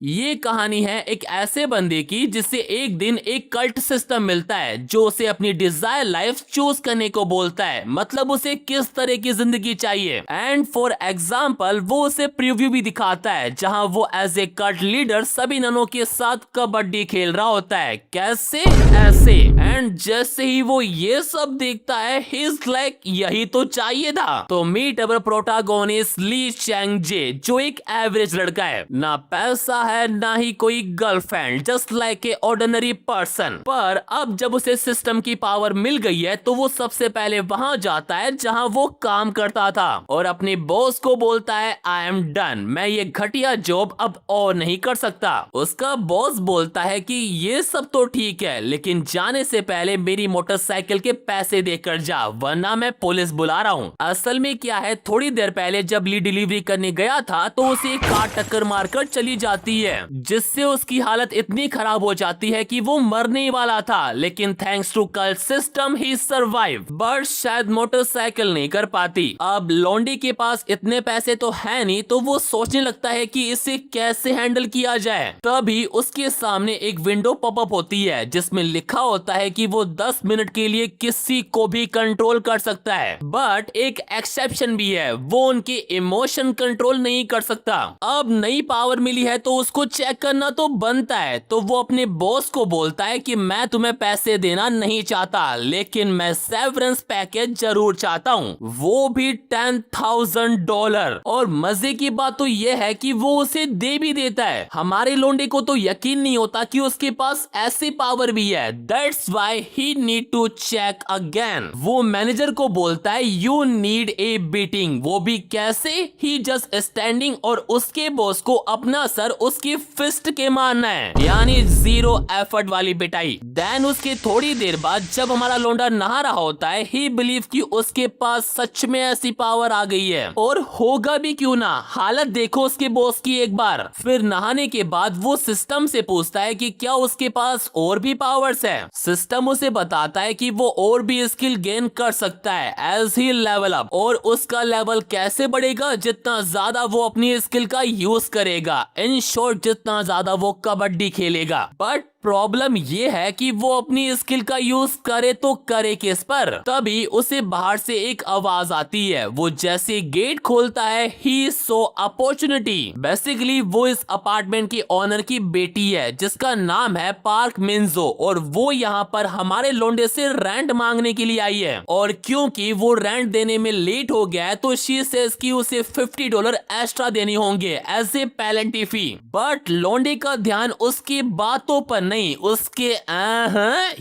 ये कहानी है एक ऐसे बंदे की जिससे एक दिन एक कल्ट सिस्टम मिलता है जो उसे अपनी डिजायर लाइफ चूज करने को बोलता है, मतलब उसे किस तरह की जिंदगी चाहिए। एंड फॉर एग्जाम्पल वो उसे प्रीव्यू भी दिखाता है जहां वो एज ए कल्ट लीडर सभी ननों के साथ कबड्डी खेल रहा होता है। कैसे? ऐसे। एंड जैसे ही वो ये सब देखता है ही इज लाइक यही तो चाहिए था। तो meet our protagonist Lee Chang Je, जो एक एवरेज लड़का है, ना पैसा है ना ही कोई girlfriend, just like a ordinary person. पर अब जब उसे सिस्टम की पावर मिल गई है तो वो सबसे पहले वहां जाता है जहां वो काम करता था और अपने बॉस को बोलता है आई एम डन, मैं ये घटिया जॉब अब और नहीं कर सकता। उसका बॉस बोलता है कि ये सब तो ठीक है लेकिन जाने से पहले मेरी मोटरसाइकिल के पैसे देकर जा वरना मैं पुलिस बुला रहा हूँ। असल में क्या है, थोड़ी देर पहले जब ली डिलीवरी करने गया था तो उसे एक कार टक्कर मारकर चली जाती है जिससे उसकी हालत इतनी खराब हो जाती है कि वो मरने वाला था, लेकिन थैंक्स टू कल्ट सिस्टम ही सर्वाइव। बट शायद मोटरसाइकिल नहीं कर पाती। अब लौंडी के पास इतने पैसे तो है नहीं तो वो सोचने लगता है कि इसे कैसे हैंडल किया जाए। तभी उसके सामने एक विंडो पॉपअप होती है जिसमें लिखा होता है कि वो 10 मिनट के लिए किसी को भी कंट्रोल कर सकता है, बट एक एक्सेप्शन भी है, वो उनके इमोशन कंट्रोल नहीं कर सकता। अब नई पावर मिली है तो उसको चेक करना तो बनता है, तो वो अपने बॉस को बोलता है कि मैं तुम्हें पैसे देना नहीं चाहता लेकिन मैं सेवरेंस पैकेज जरूर चाहता हूँ, वो भी $10,000। और मजे की बात तो यह है कि वो उसे दे भी देता है। हमारे लोंडे को तो यकीन नहीं होता कि उसके पास ऐसी पावर भी है। That's why he need to check again. वो मैनेजर को बोलता है यू नीड ए बीटिंग, वो भी कैसे? ही जस्ट स्टैंडिंग और उसके बॉस को अपना सर उसकी फिस्ट के मारना है, यानी जीरो एफर्ट वाली पिटाई। देन उसके थोड़ी देर बाद जब हमारा लोंडा नहा रहा होता है ही बिलीव कि उसके पास सच में ऐसी पावर आ गई है, और होगा भी क्यों ना, हालत देखो उसके बॉस की एक बार। फिर नहाने के बाद वो सिस्टम से पूछता है कि क्या उसके पास और भी पावर्स है। सिस्टम उसे बताता है कि वो और भी स्किल गेन कर सकता है एज ही लेवल अप, और उसका लेवल कैसे बढ़ेगा? जितना ज्यादा वो अपनी स्किल का यूज करेगा, इन शॉर्ट जितना ज्यादा वो कबड्डी खेलेगा। बट प्रॉब्लम ये है कि वो अपनी स्किल का यूज करे तो करे किस पर? तभी उसे बाहर से एक आवाज आती है। वो जैसे गेट खोलता है ही सो अपॉर्चुनिटी। बेसिकली वो इस अपार्टमेंट की ओनर की बेटी है जिसका नाम है पार्क मिन्जो, और वो यहाँ पर हमारे लोंडे से रेंट मांगने के लिए आई है, और क्योंकि वो रेंट देने में लेट हो गया है तो शी सेज कि उसे $50 एक्स्ट्रा देने होंगे as a penalty fee. But लोंडे का ध्यान उसकी बातों पर नहीं, उसके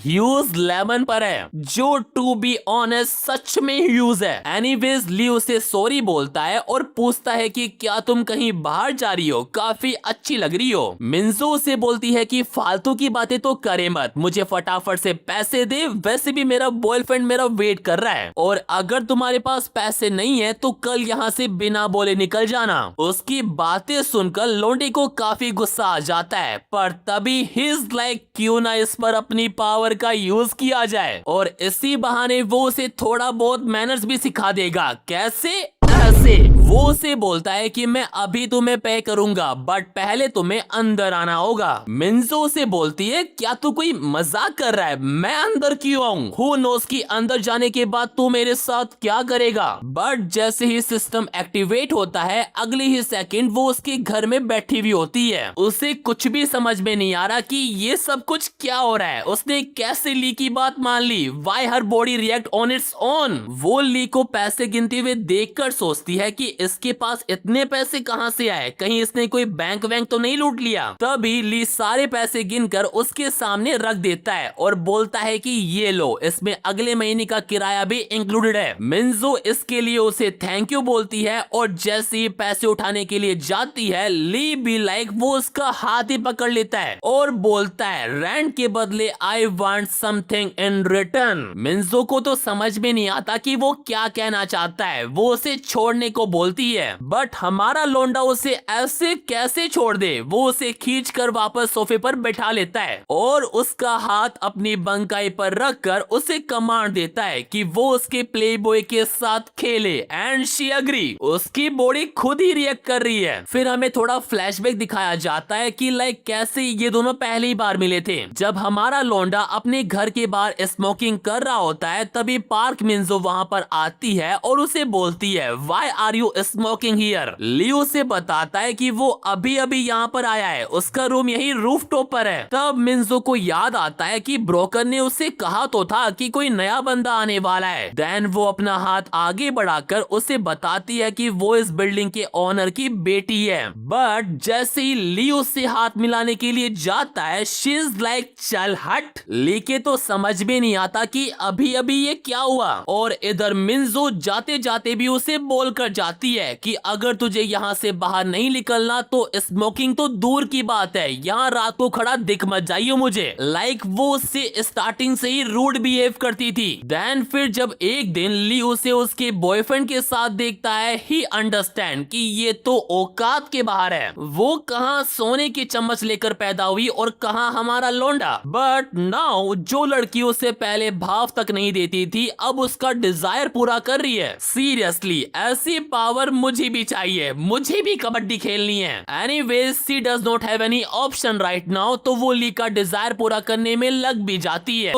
ह्यूज लेमन पर है, जो टू बी ऑनेस्ट सच में ह्यूज है। एनीवेज ली उसे सॉरी बोलता है और पूछता है कि क्या तुम कहीं बाहर जा रही हो, काफी अच्छी लग रही हो। मिन्जो उसे बोलती है कि फालतू की बातें तो करे मत, मुझे फटाफट से पैसे दे, वैसे भी मेरा बॉयफ्रेंड मेरा वेट कर रहा है, और अगर तुम्हारे पास पैसे नहीं है तो कल यहाँ से बिना बोले निकल जाना। उसकी बातें सुनकर लोंडे को काफी गुस्सा आ जाता है, पर तभी हिज लाइक क्यों ना इस पर अपनी पावर का यूज किया जाए, और इसी बहाने वो उसे थोड़ा बहुत मैनर्स भी सिखा देगा। कैसे? ऐसे। वो उसे बोलता है कि मैं अभी तुम्हें पे करूंगा बट पहले तुम्हें अंदर आना होगा। मिन्जो उसे बोलती है क्या तू कोई मजाक कर रहा है, मैं अंदर क्यों आऊं? हु नोस कि अंदर जाने के बाद तू मेरे साथ क्या करेगा। बट जैसे ही सिस्टम एक्टिवेट होता है अगले ही सेकंड वो उसके घर में बैठी हुई होती है। उसे कुछ भी समझ में नहीं आ रहा कि ये सब कुछ क्या हो रहा है। उसने कैसे ली की बात मान ली? Why her body react on its own? वो ली को पैसे गिनते हुए देखकर सोचती है कि इसके पास इतने पैसे कहां से आए, कहीं इसने कोई बैंक वैंक तो नहीं लूट लिया। तभी ली सारे पैसे गिनकर उसके सामने रख देता है और बोलता है कि ये लो, इसमें अगले महीने का किराया भी इंक्लूडेड है। मिन्जो इसके लिए उसे थैंक यू बोलती है, और जैसे ही पैसे उठाने के लिए जाती है ली भी लाइक वो उसका हाथ ही पकड़ लेता है और बोलता है रेंट के बदले I want something in return. मिन्जो को तो समझ में नहीं आता कि वो क्या कहना चाहता है। वो उसे छोड़ने को बोल बोलती है, बट हमारा लौंडा उसे ऐसे कैसे छोड़ दे। वो उसे खींच कर वापस सोफे पर बैठा लेता है और उसका हाथ अपनी बंकाई पर रखकर उसे कमांड देता है कि वो उसके प्लेबॉय के साथ खेले एंड शी एग्री। उसकी बॉडी खुद ही रिएक्ट कर रही है। फिर हमें थोड़ा फ्लैशबैक दिखाया जाता है कि लाइक कैसे ये दोनों पहली बार मिले थे। जब हमारा लौंडा अपने घर के बाहर स्मोकिंग कर रहा होता है तभी पार्क मिंजो वहां पर आती है और उसे बोलती है why are you smoking here. Leo से बताता है कि वो अभी अभी यहाँ पर आया है, उसका रूम यही रूफटॉप पर है। तब मिंजो को याद आता है कि ब्रोकर ने उसे कहा तो था कि कोई नया बंदा आने वाला है। देन वो अपना हाथ आगे बढ़ाकर उसे बताती है कि वो इस बिल्डिंग के ओनर की बेटी है। बट जैसे ही लियो से हाथ मिलाने के लिए जाता है शी इज लाइक चल हट। ली के तो समझ में नहीं आता कि अभी अभी ये क्या हुआ। और इधर मिंजो जाते जाते भी उसे बोलकर जाती है कि अगर तुझे यहाँ से बाहर नहीं निकलना तो स्मोकिंग तो दूर की बात है, यहाँ रात को खड़ा दिख मत जाइयो मुझे। लाइक वो उससे स्टार्टिंग से ही रूड बिहेव करती थी। देन फिर जब एक दिन ली उसे उसके बॉयफ्रेंड के साथ देखता है ही अंडरस्टैंड कि ये तो औकात के बाहर है। वो कहाँ सोने की चम्मच लेकर पैदा हुई और कहाँ हमारा लौंडा। बट नाउ जो लड़की उसे पहले भाव तक नहीं देती थी अब उसका डिजायर पूरा कर रही है। सीरियसली ऐसी पावर मुझे भी चाहिए, मुझे भी कबड्डी खेलनी है। Anyways she does not have any option right now, तो वो ली का डिजायर पूरा करने में लग भी जाती है।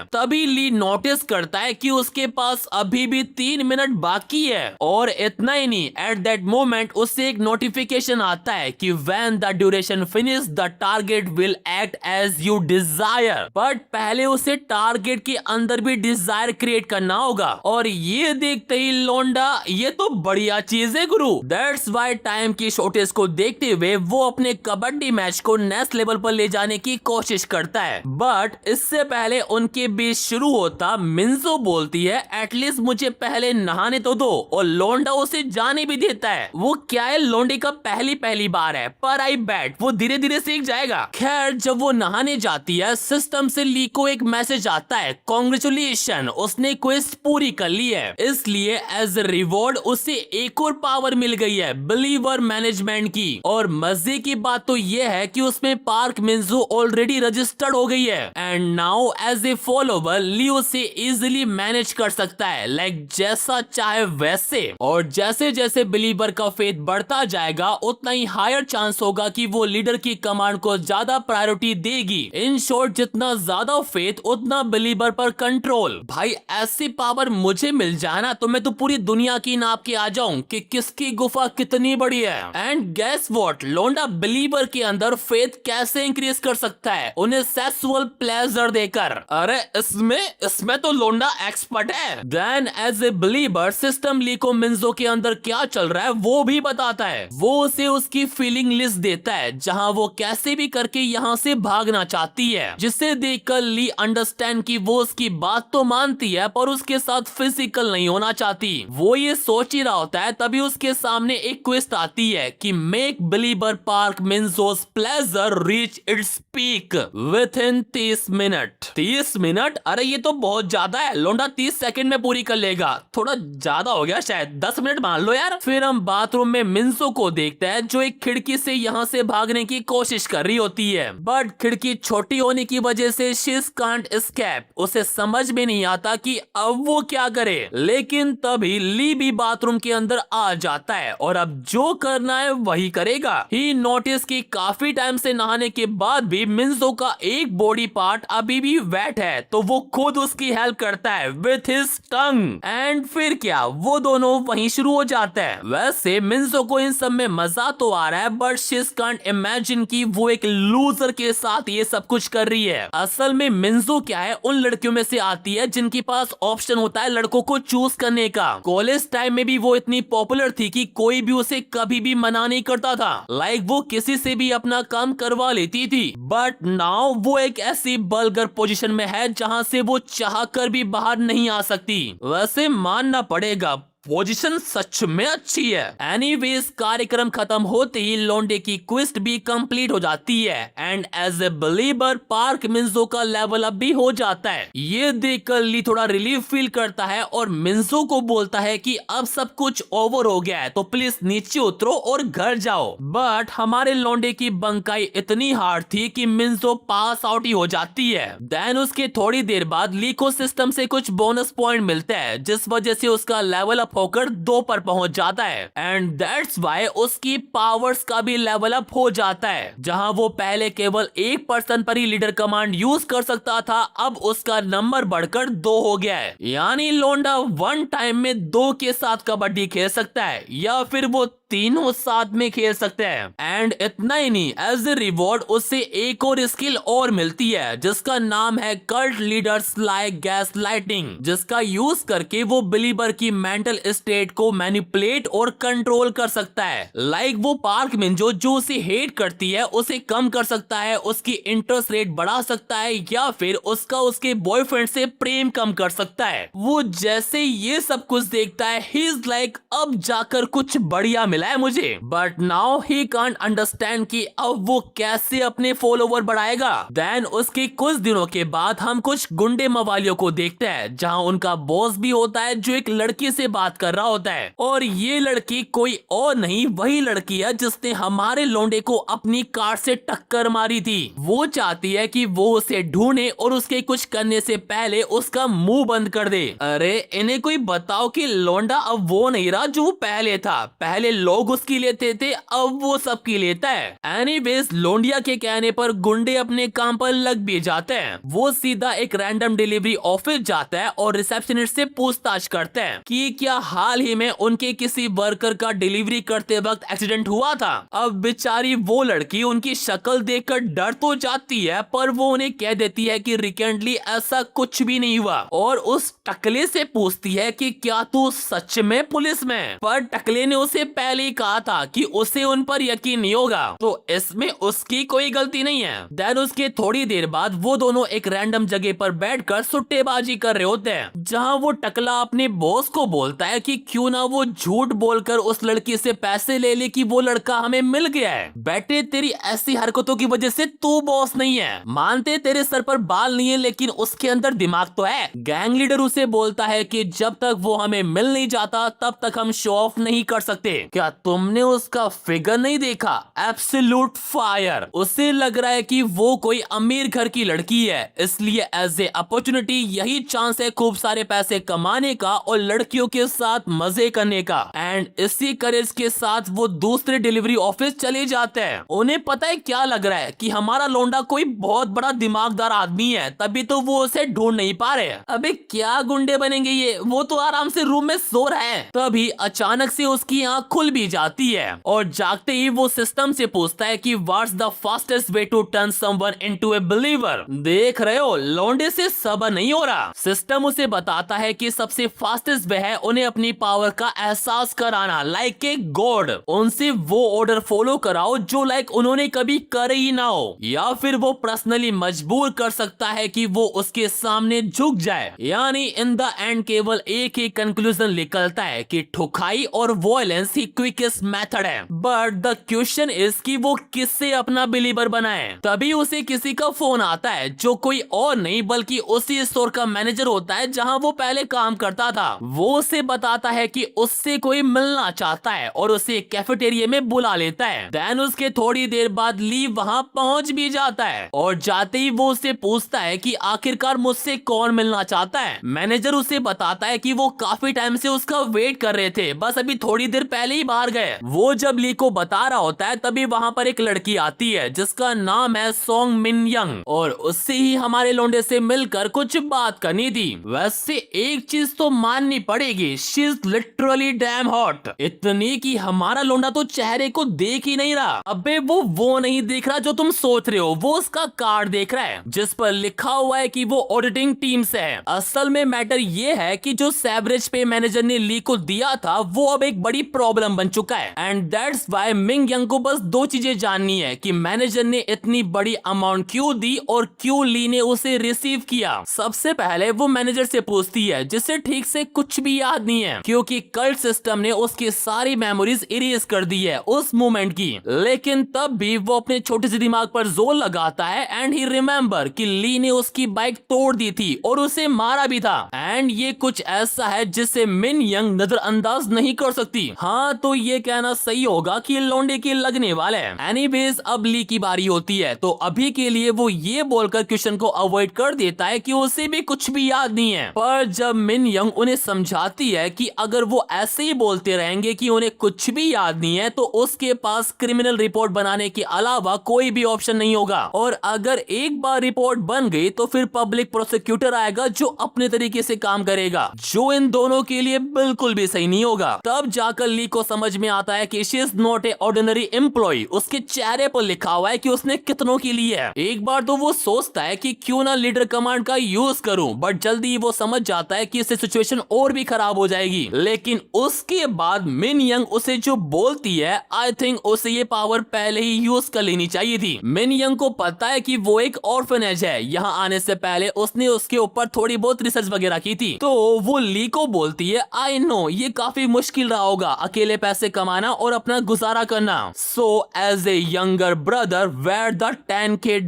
तभी ली नोटिस करता है कि उसके पास अभी भी 3 मिनट बाकी है। और इतना ही नहीं, एट दैट मोमेंट उससे एक नोटिफिकेशन आता है कि when the duration finish the target will act as you desire. But पहले उसे टारगेट के अंदर भी डिजायर क्रिएट करना होगा। और ये देखते ही लौंडा ये तो बढ़िया चीज है गुरु। दैट्स व्हाई टाइम की शॉर्टेज को देखते हुए वो अपने कबड्डी मैच को नेक्स्ट लेवल पर ले जाने की कोशिश करता है। बट इससे पहले उनके बीच शुरू होता मिंजो बोलती है एटलीस्ट मुझे पहले नहाने तो दो, और लौंडा उसे जाने भी देता है। वो क्या है, लौंडे का पहली बार है पर आई बैट वो धीरे धीरे सीख जाएगा। खैर जब वो नहाने जाती है सिस्टम से ली को एक मैसेज आता है कांग्रेचुलेशन उसने क्वेस्ट पूरी कर ली है, इसलिए एज ए रिवॉर्ड उसे एक और पावर मिल गई है बिलीवर मैनेजमेंट की। और मजे की बात तो ये है कि उसमें पार्क मिंजो ऑलरेडी रजिस्टर्ड हो गई है and now as a follower Lee उसे इजिली मैनेज कर सकता है लाइक जैसा चाहे वैसे। और जैसे जैसे बिलीवर का फेथ बढ़ता जाएगा उतना ही हायर चांस होगा कि वो लीडर की कमांड को ज्यादा प्रायोरिटी देगी। इन शॉर्ट जितना ज्यादा फेथ उतना बिलीवर पर कंट्रोल। भाई ऐसी पावर मुझे मिल जाए ना तो मैं तो पूरी दुनिया की नाप के आ जाऊं कि किसकी गुफा कितनी बड़ी है। एंड गेस व्हाट, लौंडा बिलीवर के अंदर फेथ कैसे इंक्रीज कर सकता है, उन्हें सेक्सुअल प्लेजर देकर। अरे इसमें तो लौंडा एक्सपर्ट है। Then as a believer system Lee को मिंजो के अंदर क्या चल रहा है वो भी बताता है। वो उसे उसकी फीलिंग लिस्ट देता है जहां वो कैसे भी करके यहाँ से भागना चाहती है, जिसे देखकर ली अंडरस्टैंड कि वो उसकी बात तो मानती है पर उसके साथ फिजिकल नहीं होना चाहती। वो ये सोच ही रहा होता है तभी उसके सामने एक क्वेस्ट आती है कि make believer park Minjo's pleasure reach its peak within 30 minute. 30 minute? अरे ये तो बहुत ज्यादा है, लौंडा 30 सेकंड में पूरी कर लेगा। थोड़ा ज्यादा हो गया शायद, 10 मिनट मान लो यार। फिर हम बाथरूम में मिंजो को देखते हैं जो एक खिड़की से यहाँ से भागने की कोशिश कर रही होती है, बट खिड़की छोटी होने की वजह से शी कांट एस्केप। उसे समझ में नहीं आता कि अब वो क्या करे। लेकिन तभी ली भी बाथरूम के अंदर आ जाता है और अब जो करना है वही करेगा। ही नोटिस कि काफी टाइम से नहाने के बाद भी मिंजो का एक बॉडी पार्ट अभी भी वेट है, तो वो खुद उसकी हेल्प करता है विथ हिज टंग। एंड फिर क्या, वो दोनों वहीं शुरू हो जाते हैं। वैसे मिंजो को इन सब में मजा तो आ रहा है बट शी कांट इमेजिन कि वो एक लूजर के साथ ये सब कुछ कर रही है। असल में मिंजो क्या है, उन लड़कियों में से आती है जिनके पास ऑप्शन होता है लड़कों को चूज करने का। कॉलेज टाइम में भी वो इतनी पॉपुलर थी कि कोई भी उसे कभी भी मना नहीं करता था। लाइक वो किसी से भी अपना काम करवा लेती थी। बट नाउ वो एक ऐसी बलगर पोजीशन में है जहां से वो चाह कर भी बाहर नहीं आ सकती। वैसे मानना पड़ेगा पोजीशन सच में अच्छी है। एनीवेज कार्यक्रम खत्म होते ही लौंडे की क्वेस्ट भी कंप्लीट हो जाती है and as a believer park Minjo का लेवल अप भी हो जाता है। ये देखकर ली थोड़ा रिलीफ फील करता है और मिंजो को बोलता है कि अब सब कुछ ओवर हो गया है तो प्लीज नीचे उतरो और घर जाओ। बट हमारे लौंडे की बंकाई इतनी हार्ड थी कि मिंजो पास आउट ही हो जाती है। देन उसके थोड़ी देर बाद ली को सिस्टम से कुछ बोनस पॉइंट मिलते हैं जिस वजह से उसका लेवल अप होकर 2 पर पहुंच जाता है एंड दैट्स व्हाई उसकी पावर्स का भी लेवल अप हो जाता है। जहां वो पहले केवल 1 पर्सन पर ही लीडर कमांड यूज कर सकता था, अब उसका नंबर बढ़कर 2 हो गया है। यानी लोंडा 1 टाइम में 2 के साथ कबड्डी खेल सकता है या फिर वो तीनों साथ में खेल सकते हैं। एंड इतना ही नहीं, एज ए रिवॉर्ड उसे एक और स्किल और मिलती है जिसका नाम है cult leaders like gas lighting, जिसका यूज करके वो बिलीवर की मेंटल स्टेट को मैनिपुलेट और कंट्रोल कर सकता है। लाइक वो पार्क मिंजो जो उसे हेट करती है उसे कम कर सकता है, उसकी इंटरेस्ट रेट बढ़ा सकता है या फिर उसके बॉयफ्रेंड से प्रेम कम कर सकता है। वो जैसे ये सब कुछ देखता है ही इज लाइक अब जाकर कुछ बढ़िया मिला है मुझे। But now he can't understand कि अब वो कैसे अपने फॉलोवर बढ़ाएगा। देन उसके कुछ दिनों के बाद हम कुछ गुंडे मवालियों को देखते हैं जहां उनका बॉस भी होता है जो एक लड़की से बात कर रहा होता है और ये लड़की कोई और नहीं वही लड़की है जिसने हमारे लौंडे को अपनी कार से टक्कर मारी थी। वो चाहती है कि वो उसे ढूंढे और उसके कुछ करने से पहले उसका मुंह बंद कर दे। अरे इन्हें कोई बताओ कि लौंडा अब वो नहीं रहा जो पहले था। पहले लोग उसकी लेते थे, अब वो सबकी लेता है। एनीवेज लोंडिया के कहने पर गुंडे अपने काम पर लग भी जाते हैं। वो सीधा एक रैंडम डिलीवरी ऑफिस जाता है और रिसेप्शनिस्ट से पूछताछ करते हैं कि क्या हाल ही में उनके किसी वर्कर का डिलीवरी करते वक्त एक्सीडेंट हुआ था। अब बेचारी वो लड़की उनकी शक्ल देखकर डर तो जाती है पर वो उन्हें कह देती है कि रिसेंटली ऐसा कुछ भी नहीं हुआ और उस टकले से पूछती है कि क्या तू सच में पुलिस में। पर टकले ने उसे पहले ही कहा था कि उसे उन पर यकीन नहीं होगा तो इसमें उसकी कोई गलती नहीं है। देन उसके थोड़ी देर बाद वो दोनों एक रैंडम जगह पर बैठकर सुट्टेबाजी कर रहे होते हैं जहां वो टकला अपने बॉस को बोलता है कि क्यों ना वो झूठ बोलकर उस लड़की से पैसे ले ले कि वो लड़का हमें मिल गया है। बेटे तेरी ऐसी हरकतों की वजह से तू बॉस नहीं है। मानते तेरे सर पर बाल नहीं है लेकिन उसके अंदर दिमाग तो है। गैंग लीडर उसे बोलता है कि जब तक वो हमें मिल नहीं जाता तब तक हम शो ऑफ नहीं कर सकते। क्या तुमने उसका फिगर नहीं देखा? Absolute fire. उसे लग रहा है कि वो कोई अमीर घर की लड़की है इसलिए एज ए अपॉर्चुनिटी यही चांस है खूब सारे पैसे कमाने का और लड़कियों के साथ मजे करने का। एंड इसी करेज के साथ वो दूसरे डिलीवरी ऑफिस चले जाते हैं। उन्हें पता है क्या लग रहा है कि हमारा लौंडा कोई बहुत बड़ा दिमागदार आदमी है तभी तो वो उसे ढूंढ नहीं पा रहे। अबे क्या गुंडे बनेंगे ये, वो तो आराम से रूम में सो रहा है। तभी अचानक से उसकी आंख खुल भी जाती है और जागते ही वो सिस्टम से पूछता है कि what's the fastest way to turn someone into a believer. देख रहे हो लौंडे से सब्र नहीं हो रहा। सिस्टम उसे बताता है कि सबसे फास्टेस्ट वे है उन्हें अपनी पावर का एहसास कराना लाइक ए गॉड। उनसे वो ऑर्डर फॉलो कराओ जो लाइक उन्होंने कभी करे ही ना हो या फिर वो पर्सनली मजबूर कर सकता है कि वो उसके सामने झुक जाए। यानी इन द एंड केवल एक ही कंक्लूजन निकलता है कि ठुकाई और वॉयलेंस ही क्विकेस्ट मेथड है। बट द क्वेश्चन इज कि वो किससे अपना बिलीवर बनाए। तभी उसे किसी का फोन आता है जो कोई और नहीं बल्कि उसी स्टोर का मैनेजर होता है जहां वो पहले काम करता था। वो उसे बताता है कि उससे कोई मिलना चाहता है और उसे कैफेटेरिया में बुला लेता है। देन उसके थोड़ी देर बाद ली वहां पहुंच भी जाता है और जाते ही वो उससे पूछता है कि आखिरकार मुझसे कौन मिलना चाहता है। मैनेजर उसे बताता है कि वो काफी टाइम से उसका वेट कर रहे थे, बस अभी थोड़ी देर पहले ही बाहर गए। वो जब ली को बता रहा होता है तभी वहां पर एक लड़की आती है जिसका नाम है सोंग मिन यंग और उससे ही हमारे लौंडे से मिलकर कुछ बात करनी थी। वैसे एक चीज तो माननी पड़ेगी, she is literally damn hot. इतनी कि हमारा लौंडा तो चेहरे को देख ही नहीं रहा। अबे वो नहीं देख रहा जो तुम सोच रहे हो, वो उसका कार्ड देख रहा है जिस पर लिखा हुआ है कि वो ऑडिटिंग टीम से है। असल में मैटर ये है कि जो सेवरेज पे मैनेजर ने ली को दिया था वो अब एक बड़ी प्रॉब्लम बन चुका है। And that's why Ming young को बस 2 चीजें जाननी है कि मैनेजर ने इतनी बड़ी अमाउंट क्यों दी और क्यों ली ने उसे रिसीव किया। सबसे पहले वो मैनेजर से पूछती है जिसे ठीक से कुछ भी याद नहीं है क्योंकि कल्ट सिस्टम ने उसकी सारी मेमोरीज इरेज कर दी है उस मोमेंट की। लेकिन तब भी वो अपने छोटे से दिमाग पर जोर लगाता है एंड ही रिमेम्बर कि ली ने उसकी बाइक तोड़ दी थी और उसे मारा भी था। एंड ये कुछ ऐसा है जिसे मिन यंग नजरअंदाज नहीं कर सकती। हाँ, तो ये कहना सही होगा कि लौंडे के लगने वाले हैं। एनीवेज, अब ली की बारी होती है तो अभी के लिए वो ये बोलकर क्वेश्चन को अवॉइड कर देता है कि उसे भी कुछ भी याद नहीं है। पर जब मिन यंग उन्हें समझाती है कि अगर वो ऐसे ही बोलते रहेंगे कि उन्हें कुछ भी याद नहीं है तो उसके पास क्रिमिनल रिपोर्ट बनाने के अलावा कोई भी ऑप्शन नहीं होगा, और अगर एक बार रिपोर्ट बन गई तो फिर पब्लिक प्रोसिक्यूटर आएगा जो अपने तरीके से काम करेगा, जो इन दोनों के लिए बिल्कुल भी सही नहीं होगा। तब जाकर ली को समझ में आता है कि she is not a ordinary employee. उसके चेहरे पर लिखा हुआ है कि उसने कितनों के लिए है। एक बार तो वो सोचता है कि क्यों ना लीडर कमांड का यूज करूं, बट जल्दी वो समझ जाता है कि इससे सिचुएशन और भी खराब हो जाएगी। लेकिन उसके बाद मिन यंग उसे जो बोलती है, आई थिंक उसे ये पावर पहले ही यूज कर लेनी चाहिए थी। मिन यंग को पता है कि वो एक ऑर्फनेज है। यहाँ आने से पहले उसने उसके ऊपर थोड़ी बहुत रिसर्च वगैरह की थी। तो वो ली को बोलती है, आई नो ये काफी मुश्किल रहा होगा अकेले पैसे कमाना और अपना गुजारा करना, so as a younger brother where the $10K।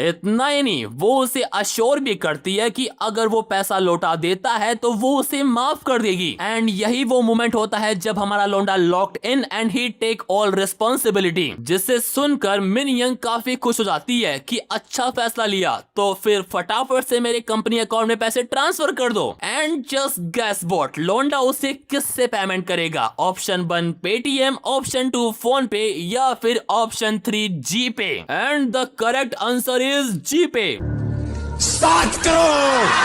इतना ही नहीं, वो उसे अश्योर भी करती है कि अगर वो पैसा लौटा देता है तो वो उसे माफ कर देगी। एंड यही वो मोमेंट होता है जब हमारा लौंडा locked in and he take all responsibility, जिसे सुनकर मिन यंग काफी खुश हो जाती है कि अच्छा फैसला लिया, तो फिर फटाफट से मेरे कंपनी अकाउंट में पैसे ट्रांसफर कर दो। एंड जस्ट गेस व्हाट, लौंडा उसे किससे पेमेंट करेगा? ऑप्शन 1 पेटीएम, ऑप्शन 2 फोन पे, या फिर option 3 GPay. And the correct answer is GPay. 7 crore.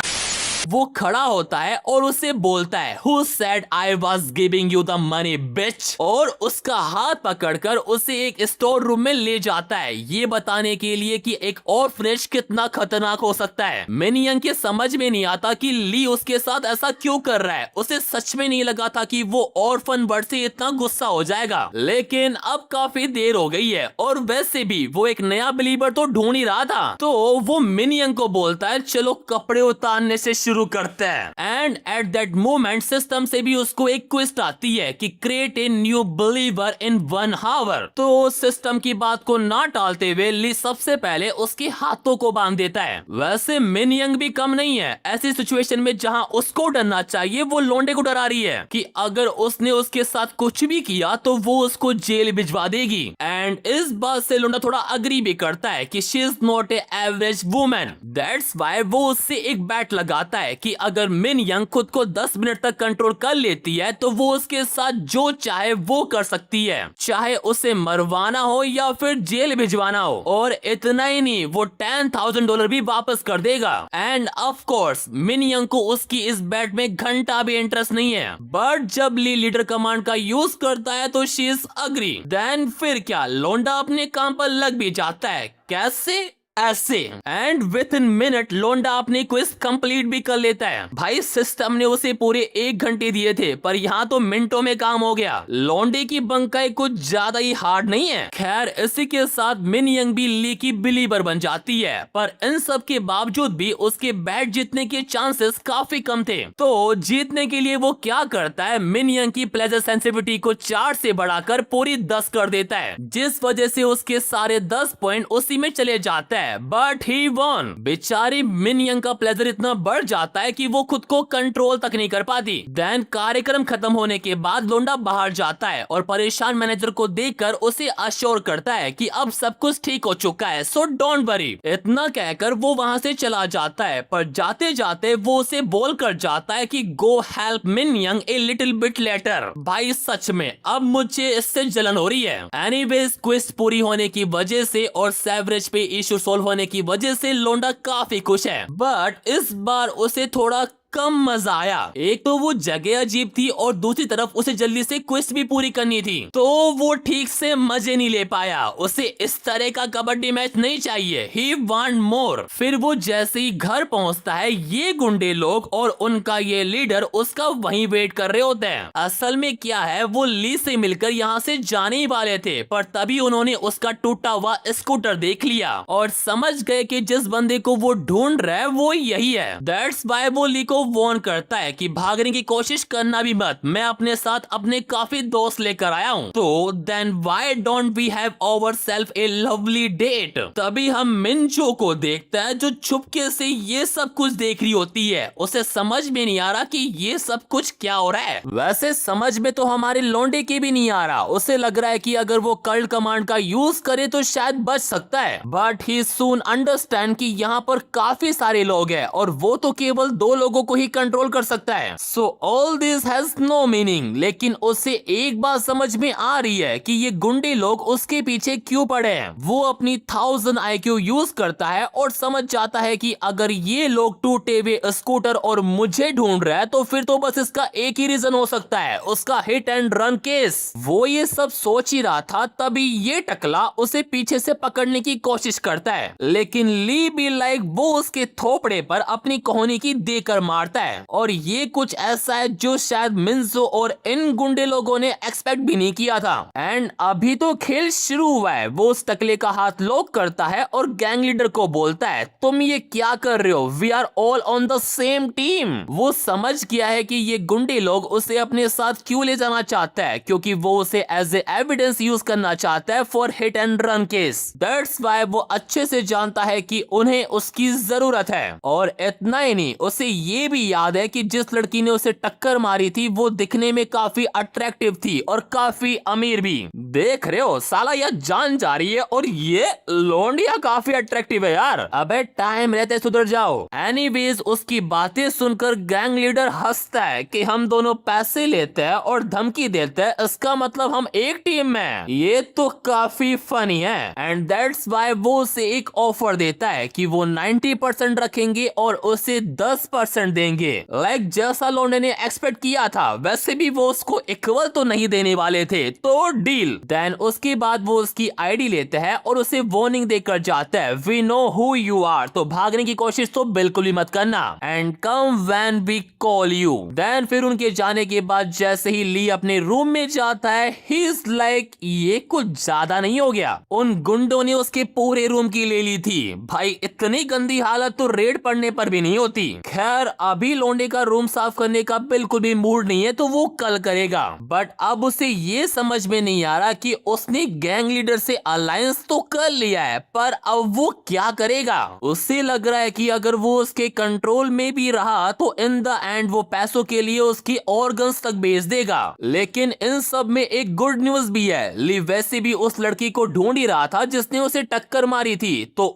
वो खड़ा होता है और उसे बोलता है, Who said I was giving you the money, bitch? और उसका हाथ पकड़कर उसे एक स्टोर रूम में ले जाता है, ये बताने के लिए कि एक ऑर्फनेज कितना खतरनाक हो सकता है। मिन यंग के समझ में नहीं आता कि ली उसके साथ ऐसा क्यों कर रहा है। उसे सच में नहीं लगा था कि वो ऑर्फन बर्ड से इतना गुस्सा हो जाएगा, लेकिन अब काफी देर हो गई है और वैसे भी वो एक नया बिलीवर तो ढूंढ ही रहा था। तो वो मिन यंग को बोलता है, चलो कपड़े उतारने से शुरू करते हैं। And at that moment system से भी उसको एक क्वेस्ट आती है कि create a new believer in 1 hour. तो सिस्टम की बात को ना टालते हुए ली सबसे पहले उसके हाथों को बांध देता है। वैसे मिन यंग भी कम नहीं है, ऐसी सिचुएशन में जहां उसको डरना चाहिए वो लोंडे को डरा रही है कि अगर उसने उसके साथ कुछ भी किया तो वो उसको जेल भिजवा देगी। एंड इस बात से लोंडा थोड़ा अग्री भी करता है कि she is not A average women. That's why वो उससे एक बैट लगाता है कि अगर मिन यंग खुद को 10 मिनट तक कंट्रोल कर लेती है तो वो उसके साथ जो चाहे वो कर सकती है, चाहे उसे मरवाना हो या फिर जेल भिजवाना हो। और इतना ही नहीं, वो $10,000 भी वापस कर देगा। एंड ऑफ कोर्स मिन यंग को उसकी इस बैट में घंटा भी इंटरेस्ट नहीं है, बट जब ली लीडर कमांड का यूज करता है तो शी इज अग्री। देन फिर क्या, लोंडा अपने काम पर लग भी जाता है। कैसे? ऐसे। एंड विद इन मिनट लोंडा अपनी क्विज कंप्लीट भी कर लेता है। भाई सिस्टम ने उसे पूरे 1 घंटे दिए थे पर यहाँ तो मिनटों में काम हो गया। लोंडे की बंकाई कुछ ज्यादा ही हार्ड नहीं है। खैर इसी के साथ मिन यंग भी ली की बिलीवर बन जाती है, पर इन सब के बावजूद भी उसके बैट जीतने के चांसेस काफी कम थे। तो जीतने के लिए वो क्या करता है, मिन यंग की प्लेजर सेंसिटिविटी को 4 से बढ़ाकर पूरी 10 कर देता है, जिस वजह से उसके सारे 10 पॉइंट उसी में चले जाते हैं। But he won. बेचारी मिन यंग का प्लेजर इतना बढ़ जाता है कि वो खुद को कंट्रोल तक नहीं कर पाती। देन कार्यक्रम खत्म होने के बाद लोंडा बाहर जाता है और परेशान मैनेजर को देखकर उसे अश्योर करता है कि अब सब कुछ ठीक हो चुका है, सो डोंट वरी। इतना कहकर वो वहां से चला जाता है, पर जाते जाते वो उसे बोल कर जाता है कि गो हेल्प मिन young a little bit letter. भाई सच में अब मुझे इससे जलन हो रही है। एनीवेज क्विज पूरी होने की वजह से और सेवरेज पे इशू सोल्व होने की वजह से लोंडा काफी खुश है, बट इस बार उसे थोड़ा कम मजा आया। एक तो वो जगह अजीब थी और दूसरी तरफ उसे जल्दी से क्विज भी पूरी करनी थी, तो वो ठीक से मजे नहीं ले पाया। उसे इस तरह का कबड्डी मैच नहीं चाहिए, ही वांट मोर। फिर वो जैसे ही घर पहुंचता है, ये गुंडे लोग और उनका ये लीडर उसका वहीं वेट कर रहे होते हैं। असल में क्या है, वो ली से मिलकर यहाँ से जाने ही वाले थे, पर तभी उन्होंने उसका टूटा हुआ स्कूटर देख लिया और समझ गए कि जिस बंदे को वो ढूंढ रहा है वो यही है। दैट्स व्हाई वो ली को को वार्न करता है कि भागने की कोशिश करना भी मत, मैं अपने साथ अपने काफी दोस्त लेकर आया हूँ। तो then why don't we have ourselves a lovely date. तभी हम मिनजो को देखता है जो चुपके से ये सब कुछ देख रही होती है। उसे समझ में नहीं आ रहा कि ये सब कुछ क्या हो रहा है। वैसे समझ में तो हमारे लौंडे के भी नहीं आ रहा। उसे लग रहा है कि अगर वो कल्ट कमांड का यूज करे तो शायद बच सकता है, बट ही सून अंडरस्टैंड कि यहाँ पर काफी सारे लोग हैं और वो तो केवल 2 लोगों को ही कंट्रोल कर सकता है। So all this has no meaning. लेकिन उसे एक बात समझ में आ रही है कि ये गुंडे लोग उसके पीछे क्यों पड़े हैं। वो अपनी 1000 IQ यूज करता है और समझ जाता है कि अगर ये लोग टूटे हुए स्कूटर और मुझे ढूंढ रहा है तो फिर तो बस इसका एक ही रीजन हो सकता है, उसका हिट एंड रन केस। वो ये सब सोच ही रहा था तभी ये टकला उसे पीछे से पकड़ने की कोशिश करता है, लेकिन ली बी लाइक वो उसके थोपड़े पर अपनी कोहनी की देकर मारता है। और ये कुछ ऐसा है जो शायद मिन्जो और इन गुंडे लोगों ने एक्सपेक्ट भी नहीं किया था। एंड अभी तो खेल शुरू हुआ है। वो उस टकले का हाथ लॉक करता है और गैंग लीडर को बोलता है, तुम ये क्या कर रहे हो, we are all on the same team. वो समझ गया है कि ये गुंडे लोग उसे अपने साथ क्यों ले जाना चाहता है, क्योंकि वो उसे एज ए एविडेंस यूज करना चाहता है for hit and run case. That's why वो अच्छे से जानता है कि उन्हें उसकी जरूरत है। और इतना ही नहीं, उसे ये भी याद है कि जिस लड़की ने उसे टक्कर मारी थी वो दिखने में काफी अट्रैक्टिव थी और काफी अमीर भी। देख रहे हो साला यह जान जा रही है और ये लोंडिया काफी अट्रैक्टिव है यार। अबे टाइम रहते सुधर जाओ। एनीवेज उसकी बातें सुनकर गैंग लीडर हंसता है कि हम दोनों पैसे लेते हैं और धमकी देते हैं, इसका मतलब हम एक टीम में। ये तो काफी फनी है। एंड दैट्स व्हाई वो उसे एक ऑफर देता है कि वो 90% रखेंगे और उसे 10% देंगे। लाइक जैसा लोंडे ने एक्सपेक्ट किया था वैसे भी वो उसको इक्वल तो नहीं देने वाले थे, तो डील। देन उसके बाद वो उसकी आईडी लेते हैं और उसे वार्निंग देकर जाता है, we know who you are, तो भागने की कोशिश तो बिल्कुल भी मत करना। And come when we call you. Then फिर उनके जाने के बाद जैसे ही ली अपने रूम में जाता है, ही इज लाइक ये कुछ ज्यादा नहीं हो गया, उन गुंडों ने उसके पूरे रूम की ले ली थी। भाई इतनी गंदी हालत तो रेड पड़ने पर भी नहीं होती। खैर अभी लोंडे का रूम साफ करने का बिल्कुल भी मूड नहीं है तो वो कल करेगा। बट अब उसे ये समझ में नहीं आ रहा कि उसने गैंग लीडर से अलायंस तो कर लिया है पर अब वो क्या करेगा। उसे लग रहा है कि अगर वो उसके कंट्रोल में भी रहा तो इन द एंड वो पैसों के लिए उसकी ऑर्गन्स तक बेच देगा। लेकिन इन सब में एक गुड न्यूज भी है, ली वैसे भी उस लड़की को ढूंढ ही रहा था जिसने उसे टक्कर मारी थी, तो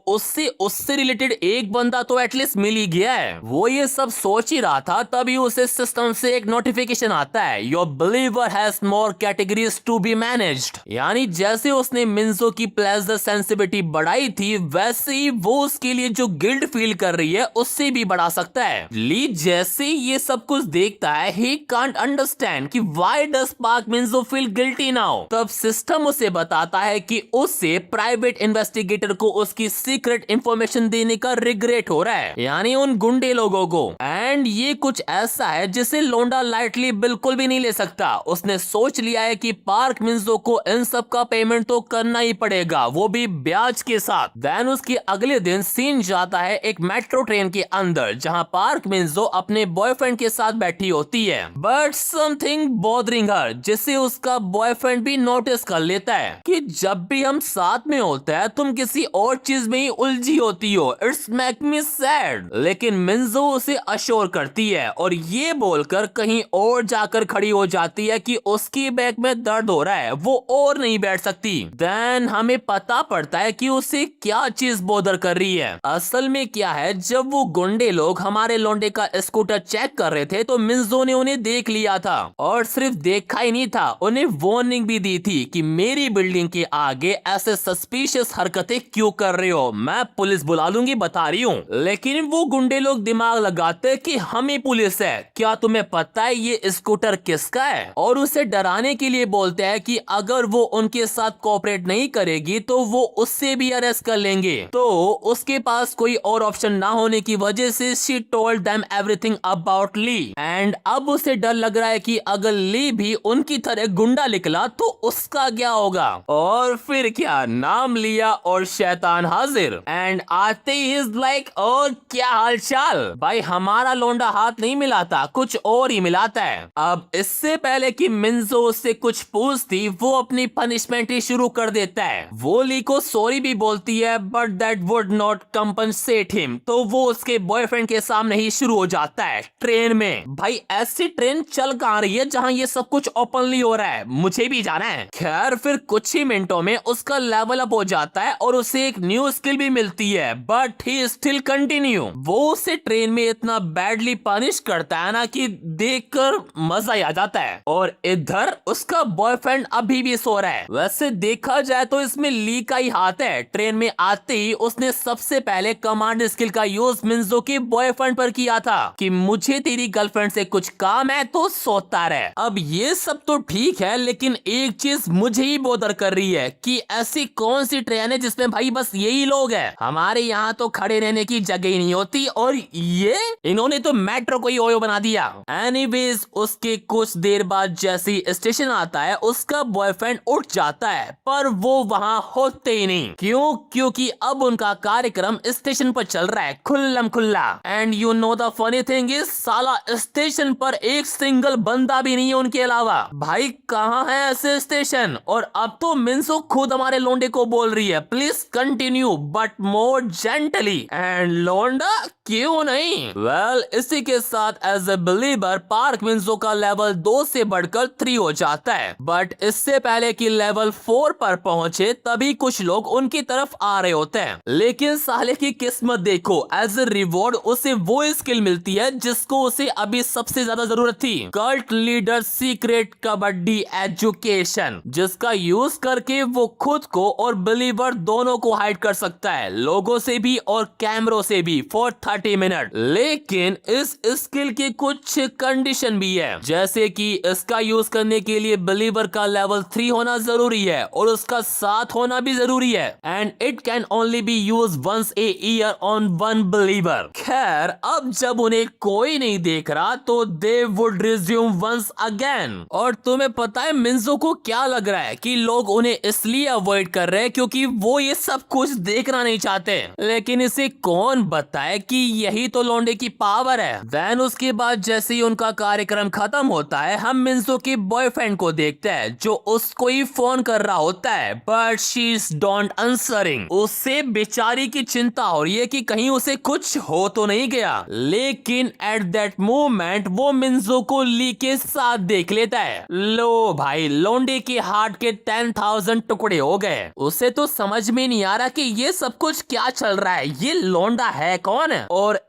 उससे रिलेटेड एक बंदा तो एटलीस्ट मिल ही गया है। वो ये सब सोच ही रहा था तभी उसे सिस्टम से एक नोटिफिकेशन आता है, your believer has more categories to be managed. यानी जैसे उसने मिन्जो की प्लेजर सेंसिटिविटी बढ़ाई थी वैसे ही वो उसके लिए जो गिल्ट फील कर रही है उससे भी बढ़ा सकता है। ली जैसे ये सब कुछ देखता है, ही कांट अंडरस्टैंड कि व्हाई डज पार्क मिन्जो फील गिल्टी नाउ। तब सिस्टम उसे बताता है कि उससे प्राइवेट इन्वेस्टिगेटर को उसकी सीक्रेट इंफॉर्मेशन देने का रिग्रेट हो रहा है, यानी उन गुंडे लोगों को। एंड ये कुछ ऐसा है जिसे लोंडा लाइटली बिल्कुल भी नहीं ले सकता। उसने सोच लिया है कि पार्क मिन्जो को इन सब का पेमेंट तो करना ही पड़ेगा, वो भी ब्याज के साथ। देन उसके अगले दिन सीन जाता है एक मेट्रो ट्रेन के अंदर जहां पार्क मिन्जो अपने बॉयफ्रेंड के साथ बैठी होती है, बट समथिंग बॉदरिंग हर, जिसे उसका बॉयफ्रेंड भी नोटिस कर लेता है कि जब भी हम साथ में होते हैं तुम किसी और चीज में ही उलझी होती हो, इट्स मेक मी सैड। लेकिन मिन्जो उसे अश्योर करती है और ये बोलकर कहीं और जाकर खड़ी हो जाती है कि उसकी बैक में दर्द हो रहा है, वो और नहीं बैठ सकती। देन हमें पता पड़ता है कि उसे क्या चीज बोदर कर रही है। असल में क्या है, जब वो गुंडे लोग हमारे लोंडे का स्कूटर चेक कर रहे थे तो मिन्जो ने उन्हें देख लिया था, और सिर्फ देखा ही नहीं था, उन्हें वार्निंग भी दी थी कि मेरी बिल्डिंग के आगे ऐसे सस्पिशियस हरकतें क्यों कर रहे हो, मैं पुलिस बुला लूंगी बता रही हूँ। लेकिन वो गुंडे लोग दिमाग लगाते कि हमें पुलिस है, क्या तुम्हें पता है ये स्कूटर किसका है, और उसे डराने के लिए बोलते हैं कि अगर वो उनके साथ कोऑपरेट नहीं करेगी तो वो उससे भी अरेस्ट कर लेंगे। तो उसके पास कोई और ऑप्शन ना होने की वजह से she told them everything about Lee. And अब उसे डर लग रहा है कि अगर ली भी उनकी तरह गुंडा निकला तो उसका क्या होगा। और फिर क्या, नाम लिया और शैतान हाजिर। एंड आते ही इज लाइक, और क्या हाल चाल भाई, हमारे हमारा लोंडा हाथ नहीं मिलाता, कुछ और ही मिलाता है। अब इससे पहले कि मिंजो उससे कुछ पूछती, वो अपनी पनिशमेंट ही शुरू कर देता है। वो ली को सॉरी भी बोलती है, but that would not compensate him. तो वो उसके बॉयफ्रेंड के सामने ही शुरू हो जाता है ट्रेन में। भाई ऐसी ट्रेन चल कहां रही है जहां ये सब कुछ ओपनली हो रहा है, मुझे भी जाना है। खैर फिर कुछ ही मिनटों में उसका लेवल अप हो जाता है और उसे एक न्यू स्किल भी मिलती है, बट ही स्टिल कंटिन्यू। वो उसे ट्रेन में इतना बैडली पनिश करता है ना कि देखकर मजा ही आ जाता है। और इधर उसका बॉयफ्रेंड अभी भी सो रहा है। वैसे देखा जाए तो इसमें ली का ही हाथ है। ट्रेन में आते ही उसने सबसे पहले कमांड स्किल का यूज मिंजो के बॉयफ्रेंड पर किया था कि मुझे तेरी गर्लफ्रेंड से कुछ काम है तो सोता रहे। अब ये सब तो ठीक है, लेकिन एक चीज मुझे ही बोदर कर रही है कि ऐसी कौन सी ट्रेन है जिसमें भाई बस यही लोग हैं। हमारे यहाँ तो खड़े रहने की जगह ही नहीं होती, और ये इन्होंने तो मेट्रो को ही ओयो बना दिया। एनीवेज उसके कुछ देर बाद जैसे स्टेशन आता है, उसका बॉयफ्रेंड उठ जाता है, पर वो वहाँ होते ही नहीं। क्यों? क्योंकि अब उनका कार्यक्रम स्टेशन पर चल रहा है खुल्लम खुल्ला। And you know the funny thing is, साला स्टेशन पर एक सिंगल बंदा भी नहीं है उनके अलावा। भाई कहाँ है ऐसे स्टेशन? और अब तो मिंसो खुद हमारे लोंडे को बोल रही है, please continue but more gently. And लोंडा क्यों नहीं? वेल इसी के साथ as a believer park Minso का लेवल 2 से बढ़कर 3 हो जाता है। बट इससे पहले कि लेवल 4 पर पहुंचे तभी कुछ लोग उनकी तरफ आ रहे होते हैं। लेकिन साले की किस्मत देखो, एज ए रिवॉर्ड उसे वो स्किल मिलती है जिसको उसे अभी सबसे ज्यादा जरूरत थी, cult leader secret kabaddi education, जिसका यूज करके वो खुद को और बिलीवर दोनों को हाइड कर सकता है, लोगों से भी और कैमरों से भी फॉर 30 मिनट। लेकिन इस स्किल की कुछ कंडीशन भी है, जैसे कि इसका यूज करने के लिए बिलीवर का लेवल 3 होना जरूरी है और उसका 7 होना भी जरूरी है। And it can only be use once a year on one believer. खैर अब जब उन्हें कोई नहीं देख रहा तो they would resume once again. और तुम्हें पता है मिंजो को क्या लग रहा है कि लोग उन्हें इसलिए अवॉइड कर रहे हैं क्योंकि वो ये सब कुछ देखना नहीं चाहते। लेकिन इसे कौन बताए कि यही तो लौंडे की पावर है। देन उसके बाद जैसे ही उनका कार्यक्रम खत्म होता है, हम मिंजो के बॉयफ्रेंड को देखते हैं जो उसको ही फोन कर रहा होता है, but she is don't answering. उससे बेचारी की चिंता हो रही है कि कहीं उसे कुछ हो तो नहीं गया। लेकिन एट दैट मोमेंट वो मिंजो को ली के साथ देख लेता है। लो भाई, लौंडे के हार्ट के 10,000 टुकड़े हो गए। उसे तो समझ में नहीं आ रहा कि ये सब कुछ क्या चल रहा है, ये लौंडा है कौन? और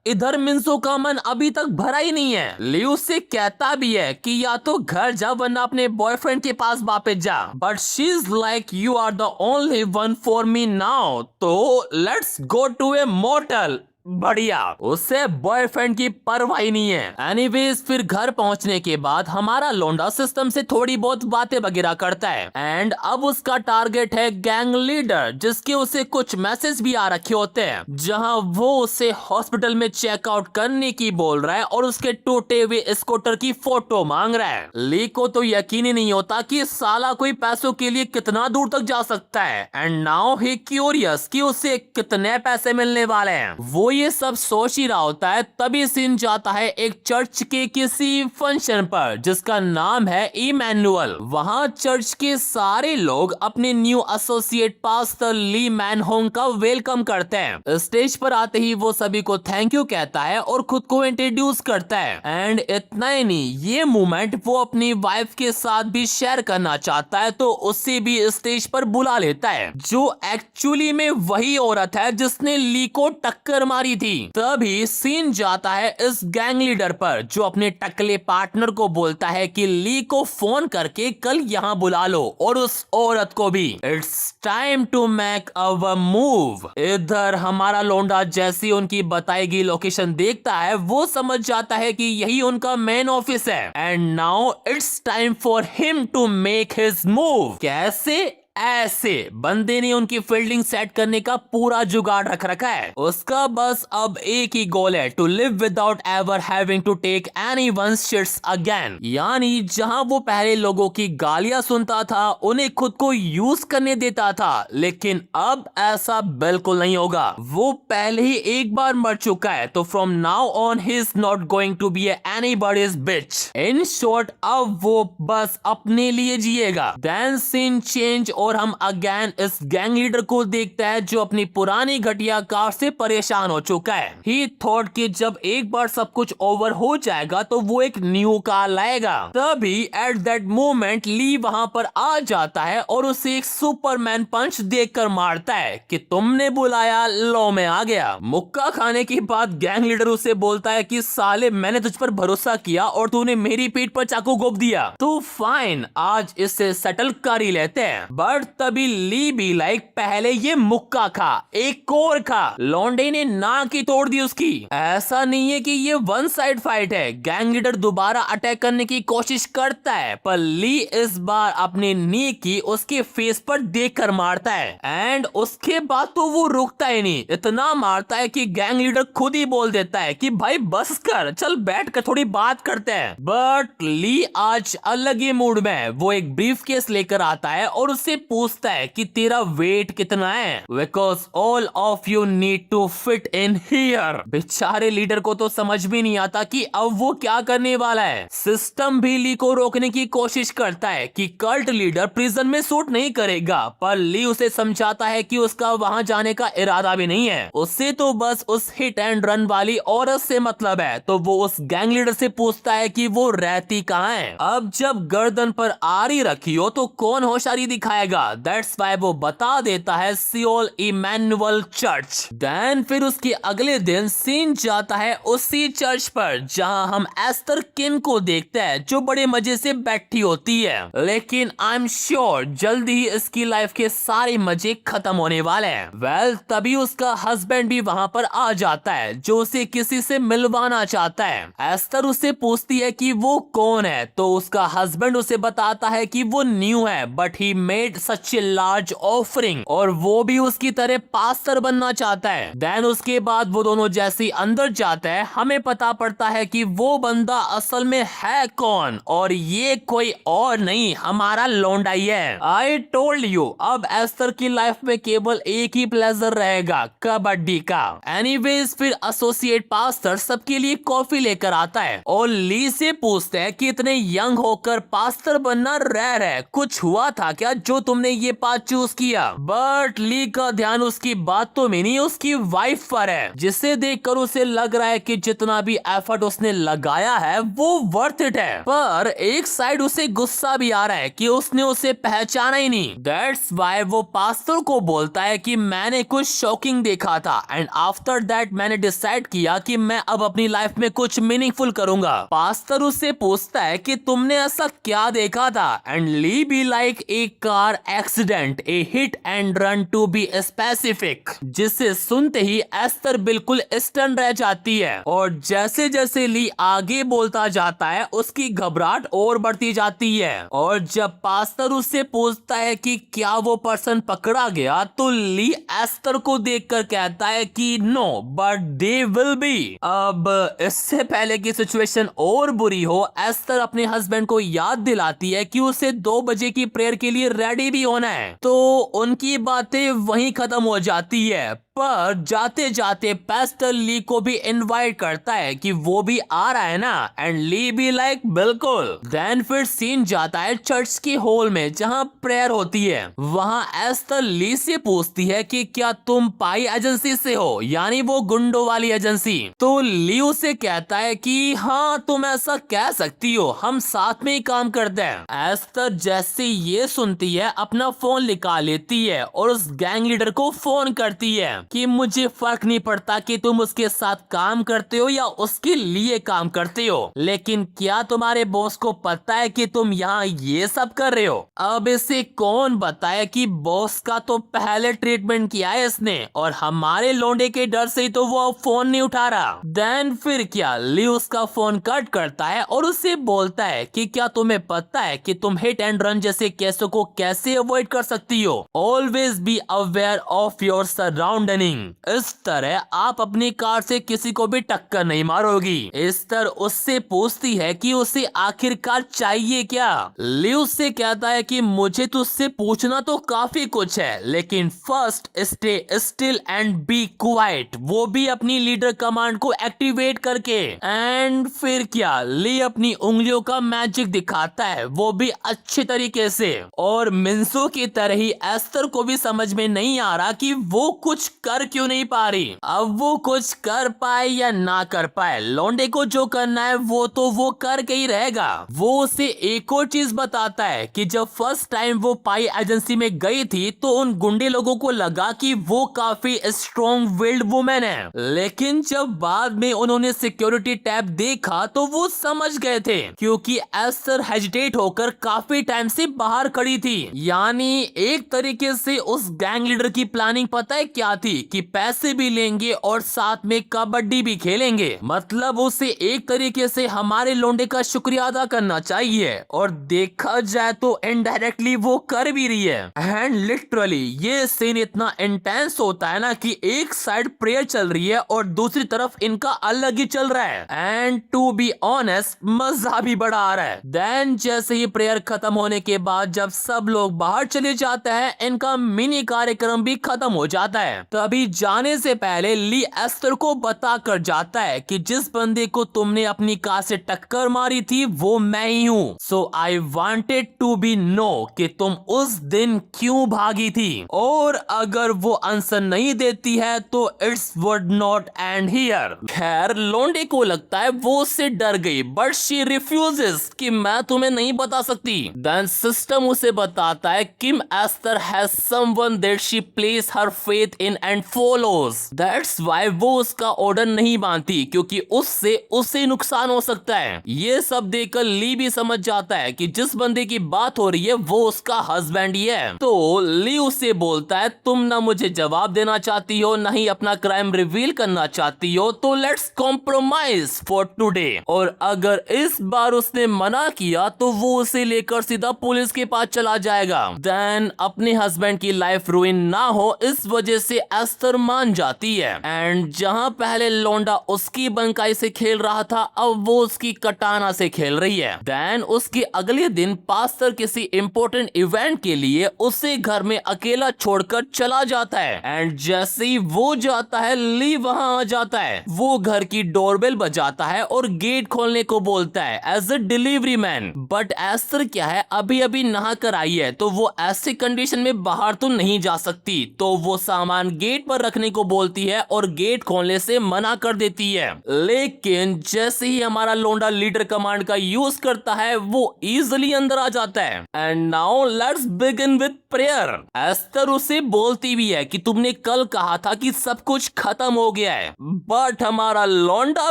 इधर मिंसो का मन अभी तक भरा ही नहीं है। लियू से कहता भी है कि या तो घर जा वरना अपने बॉयफ्रेंड के पास वापस जा, but she is like you are the only one for me now, तो let's go to a motel. बढ़िया, उससे बॉयफ्रेंड की परवाह ही नहीं है। एनीवेज फिर घर पहुंचने के बाद हमारा लोंडा सिस्टम से थोड़ी बहुत बातें वगैरह करता है। एंड अब उसका टारगेट है गैंग लीडर, जिसके उसे कुछ मैसेज भी आ रखे होते हैं, जहां वो उसे हॉस्पिटल में चेकआउट करने की बोल रहा है और उसके टूटे हुए स्कूटर की फोटो मांग रहा है। ली को तो यकीन ही नहीं होता कि साला कोई पैसों के लिए कितना दूर तक जा सकता है। एंड नाउ ही क्यूरियस कि उसे कितने पैसे मिलने वाले हैं। वो ये सब सोच ही रहा होता है, तभी सीन जाता है एक चर्च के किसी फंक्शन पर जिसका नाम है इमैनुअल। वहाँ चर्च के सारे लोग अपने न्यू एसोसिएट पास्टर ली मैनहोंग का वेलकम करते हैं। स्टेज पर आते ही वो सभी को थैंक यू कहता है और खुद को इंट्रोड्यूस करता है। एंड इतना ही नहीं, ये मोमेंट वो अपनी वाइफ के साथ भी शेयर करना चाहता है, तो उससे भी स्टेज पर बुला लेता है, जो एक्चुअली में वही औरत है जिसने ली को टक्कर मारी थी। तभी सीन जाता है इस गैंग लीडर पर, जो अपने टकले पार्टनर को बोलता है कि ली को फोन करके कल यहाँ बुला लो और उस औरत को भी। It's time to make our move. इधर हमारा लोंडा जैसी उनकी बताई गई लोकेशन देखता है, वो समझ जाता है कि यही उनका मेन ऑफिस है। And now it's time for him to make his move. कैसे? ऐसे बंदे ने उनकी फील्डिंग सेट करने का पूरा जुगाड़ रख रखा है। उसका बस अब एक ही गोल है, to live without ever having to take anyone's shits again. यानी जहां वो पहले लोगों की गालियां सुनता था, उन्हें खुद को यूज करने देता था, लेकिन अब ऐसा बिल्कुल नहीं होगा। वो पहले ही एक बार मर चुका है, तो from now on he is not going to be anybody's bitch. In short अब वो बस अपने लिए जिएगा। देन सीन चेंज और हम अगेन इस गैंग लीडर को देखता है जो अपनी पुरानी घटिया कार से परेशान हो चुका है। ही थॉट कि जब एक बार सब कुछ ओवर हो जाएगा तो वो एक न्यू कार लाएगा। तभी एट दैट मोमेंट ली वहां पर आ जाता है और उसे एक सुपरमैन पंच देकर मारता है कि तुमने बुलाया, लो मैं आ गया। मुक्का खाने के बाद गैंग लीडर उसे बोलता है कि साले मैंने तुझ पर भरोसा किया और तूने मेरी पीठ पर चाकू घोंप दिया, तो फाइन आज इससे सेटल कर ही लेते हैं। बट तभी ली भी लाइक पहले ये मुक्का खा, एक और खा। लौंडे ने नाक ही तोड़ दी उसकी। ऐसा नहीं है कि ये वन साइड फाइट है, गैंग लीडर दोबारा अटैक करने की कोशिश करता है, पर ली इस बार अपनी नी की उसके फेस पर देखकर मारता है। एंड उसके बाद तो वो रुकता ही नहीं, इतना मारता है कि गैंग लीडर खुद ही बोल देता है कि भाई बस कर, चल बैठ कर थोड़ी बात करते हैं। बट ली आज अलग ही मूड में है। वो एक ब्रीफ केस लेकर आता है और उससे पूछता है कि तेरा वेट कितना है, because all of you need to fit in here. बेचारे लीडर को तो समझ भी नहीं आता कि अब वो क्या करने वाला है। सिस्टम भी ली को रोकने की कोशिश करता है कि कल्ट लीडर प्रिजन में सूट नहीं करेगा, पर ली उसे समझाता है कि उसका वहां जाने का इरादा भी नहीं है, उससे तो बस उस हिट एंड रन वाली औरत से मतलब है। तो वो उस गैंग लीडर से पूछता है कि वो रहती कहाँ है। अब जब गर्दन पर आरी रखी हो तो कौन होशियारी दिखाएगा, दैट्स वाई वो बता देता है सियोल इमैनुअल चर्च। देन फिर उसके अगले दिन सीन जाता है उसी चर्च पर जहां हम एस्टर किन को देखते हैं जो बड़े मजे से बैठी होती है, लेकिन आई एम श्योर जल्दी ही इसकी लाइफ के सारे मजे खत्म होने वाले हैं। वेल तभी उसका हस्बैंड भी वहां पर आ जाता है जो उसे किसी से मिलवाना चाहता है। एस्टर उससे पूछती है कि वो कौन है, तो उसका हस्बैंड उसे बताता है कि वो न्यू है but he made such a large offering, और वो भी उसकी तरह पास्टर बनना चाहता है। देन उसके बाद वो दोनों जैसे अंदर जाते हैं, हमें पता पड़ता है कि वो बंदा असल में है कौन, और ये कोई और नहीं हमारा लौंडा ही है। आई टोल्ड यू, अब एस्टर की लाइफ में केवल एक ही प्लेजर रहेगा, कबड्डी का। एनीवेज फिर एसोसिएट पास्टर सबके लिए कॉफी लेकर आता है और ली से पूछते हैं कि इतने यंग होकर पास्टर बनना रेयर है, कुछ हुआ था क्या जो तुमने ये पाथ चूज किया। बट ली का ध्यान उसकी बातों में नहीं उसकी वाइफ पर है, जिसे देखकर उसे लग रहा है कि जितना भी एफर्ट उसने लगाया है वो वर्थ इट है। पर एक साइड उसे गुस्सा भी आ रहा है कि उसने उसे पहचाना ही नहीं। दैट्स वाई वो पास्टर को बोलता है कि मैंने कुछ शॉकिंग देखा था एंड आफ्टर दैट मैंने डिसाइड किया कि मैं अब अपनी लाइफ में कुछ मीनिंगफुल करूंगा। पास्टर उससे पूछता है कि तुमने ऐसा क्या देखा था, and Lee be like a car accident, a hit and run to be specific, जिसे सुनते ही एस्टर बिल्कुल स्टन रह जाती है। और जैसे जैसे ली आगे बोलता जाता है उसकी घबराहट और बढ़ती जाती है। और जब पास्टर उससे पूछता है कि क्या वो पर्सन पकड़ा गया, तो ली एस्टर को देखकर कहता है कि no but they will be. अब इससे पहले की सिचुएशन और बुरी हो, एस्टर अपने हस्बैंड को याद दिलाती है कि उसे 2 बजे की प्रेयर के लिए रेडी भी होना है, तो उनकी बातें वहीं खत्म हो जाती है। पर जाते जाते पास्टर ली को भी इनवाइट करता है कि वो भी आ रहा है ना, एंड ली भी लाइक बिल्कुल। देन फिर सीन जाता है चर्च के हॉल में जहां प्रेयर होती है। वहां एस्टर ली से पूछती है कि क्या तुम पाई एजेंसी से हो, यानी वो गुंडों वाली एजेंसी। तो ली उसे कहता है कि हाँ तुम ऐसा कह सकती हो, हम साथ में ही काम करते हैं। एस्टर जैसे ये सुनती है अपना फोन निकाल लेती है और उस गैंग लीडर को फोन करती है। कि मुझे फर्क नहीं पड़ता कि तुम उसके साथ काम करते हो या उसके लिए काम करते हो, लेकिन क्या तुम्हारे बॉस को पता है कि तुम यहाँ ये सब कर रहे हो? अब इसे कौन बताए कि बॉस का तो पहले ट्रीटमेंट किया है इसने और हमारे लौंडे के डर से तो वो अब फोन नहीं उठा रहा। देन फिर क्या, ली उसका फोन कट करता है और उससे बोलता है कि क्या तुम्हें पता है कि तुम हिट एंड रन जैसे केसों को कैसे अवॉइड कर सकती हो? Always be aware of your surrounding. इस तरह आप अपनी कार से किसी को भी टक्कर नहीं मारोगी। एस्तर उससे पूछती है कि उसे आखिरकार चाहिए क्या। ली उससे कहता है कि मुझे तुझसे पूछना तो काफी कुछ है, लेकिन first stay still and be quiet, वो भी अपनी लीडर कमांड को एक्टिवेट करके। एंड फिर क्या, ली अपनी उंगलियों का मैजिक दिखाता है, वो भी अच्छे तरीके से। और मिंसो की तरह ही एस्तर को भी समझ में नहीं आ रहा कि वो कुछ कर क्यों नहीं पा रही। अब वो कुछ कर पाए या ना कर पाए, लौंडे को जो करना है वो तो वो करके ही रहेगा। वो उसे एक और चीज बताता है कि जब फर्स्ट टाइम वो पाई एजेंसी में गई थी तो उन गुंडे लोगों को लगा कि वो काफी स्ट्रॉन्ग विल्ड वुमेन है, लेकिन जब बाद में उन्होंने सिक्योरिटी टैब देखा तो वो समझ गए थे, क्योंकि एस्टर हेजिटेट होकर काफी टाइम से बाहर खड़ी थी। यानी एक तरीके से उस गैंग लीडर की प्लानिंग पता है क्या थी कि पैसे भी लेंगे और साथ में कबड्डी भी खेलेंगे। मतलब उसे एक तरीके से हमारे लोंडे का शुक्रिया अदा करना चाहिए, और देखा जाए तो इनडायरेक्टली वो कर भी रही है। एंड लिटरली ये सीन इतना इंटेंस होता है ना कि एक साइड प्रेयर चल रही है और दूसरी तरफ इनका अलग ही चल रहा है। एंड टू बी ऑनेस्ट मजा भी बड़ा आ रहा है। देन जैसे ही प्रेयर खत्म होने के बाद जब सब लोग बाहर चले जाते हैं, इनका मिनी कार्यक्रम भी खत्म हो जाता है। तभी जाने से पहले ली एस्टर को बता कर जाता है कि जिस बंदे को तुमने अपनी कार से टक्कर मारी थी वो मैं ही हूँ। So I wanted to be know कि तुम उस दिन क्यों भागी थी, और अगर वो आंसर नहीं देती है तो it's would not and here. खैर लोंडे को लगता है वो उससे डर गई, बट शी रिफ्यूजेस कि मैं तुम्हें नहीं बता सकती। देन सिस्टम उसे बताता है Kim Esther has someone that she place her faith in and follows. That's why वो उसका ऑर्डर नहीं मानती, क्योंकि उससे उसे नुकसान हो सकता है। ये सब देखकर ली भी समझ जाता है कि जिस बंदे की बात हो रही है वो उसका हस्बैंड ही है। तो ली उससे बोलता है तुम ना मुझे जवाब देना चाहती हो ना ही अपना क्राइम रिवील करना चाहती हो, तो लेट्स कॉम्प्रोमाइज फॉर टुडे। और अगर इस बार उसने मना किया तो वो उसे लेकर सीधा पुलिस के पास चला जाएगा। देन अपने हस्बैंड की लाइफ रुइन ना हो इस वजह से एस्टर मान जाती है। एंड जहां पहले लौंडा उसकी बंकाई से खेल रहा था, अब वो उसकी कटाना से खेल रही है। देन उसके अगले दिन पास्टर किसी इंपॉर्टेंट इवेंट के लिए उसे घर में अकेला छोड़कर चला जाता है। एंड जैसे ही वो जाता है ली वहां आ जाता है। वो घर की डोरबेल बजाता है और गेट खोलने को बोलता है as a delivery man. But Esther क्या है, अभी अभी नहा कर आई है तो वो ऐसे कंडीशन में बाहर तो नहीं जा सकती, तो वो सामान गेट पर रखने को बोलती है और गेट खोलने से मना कर देती है। लेकिन जैसे ही हमारा लोंडा लीडर कमांड का यूज करता है वो इजिली अंदर आ जाता है। And now let's begin with prayer. Esther उसे बोलती भी है कि तुमने कल कहा था कि सब कुछ खत्म हो गया है, बट हमारा लौंडा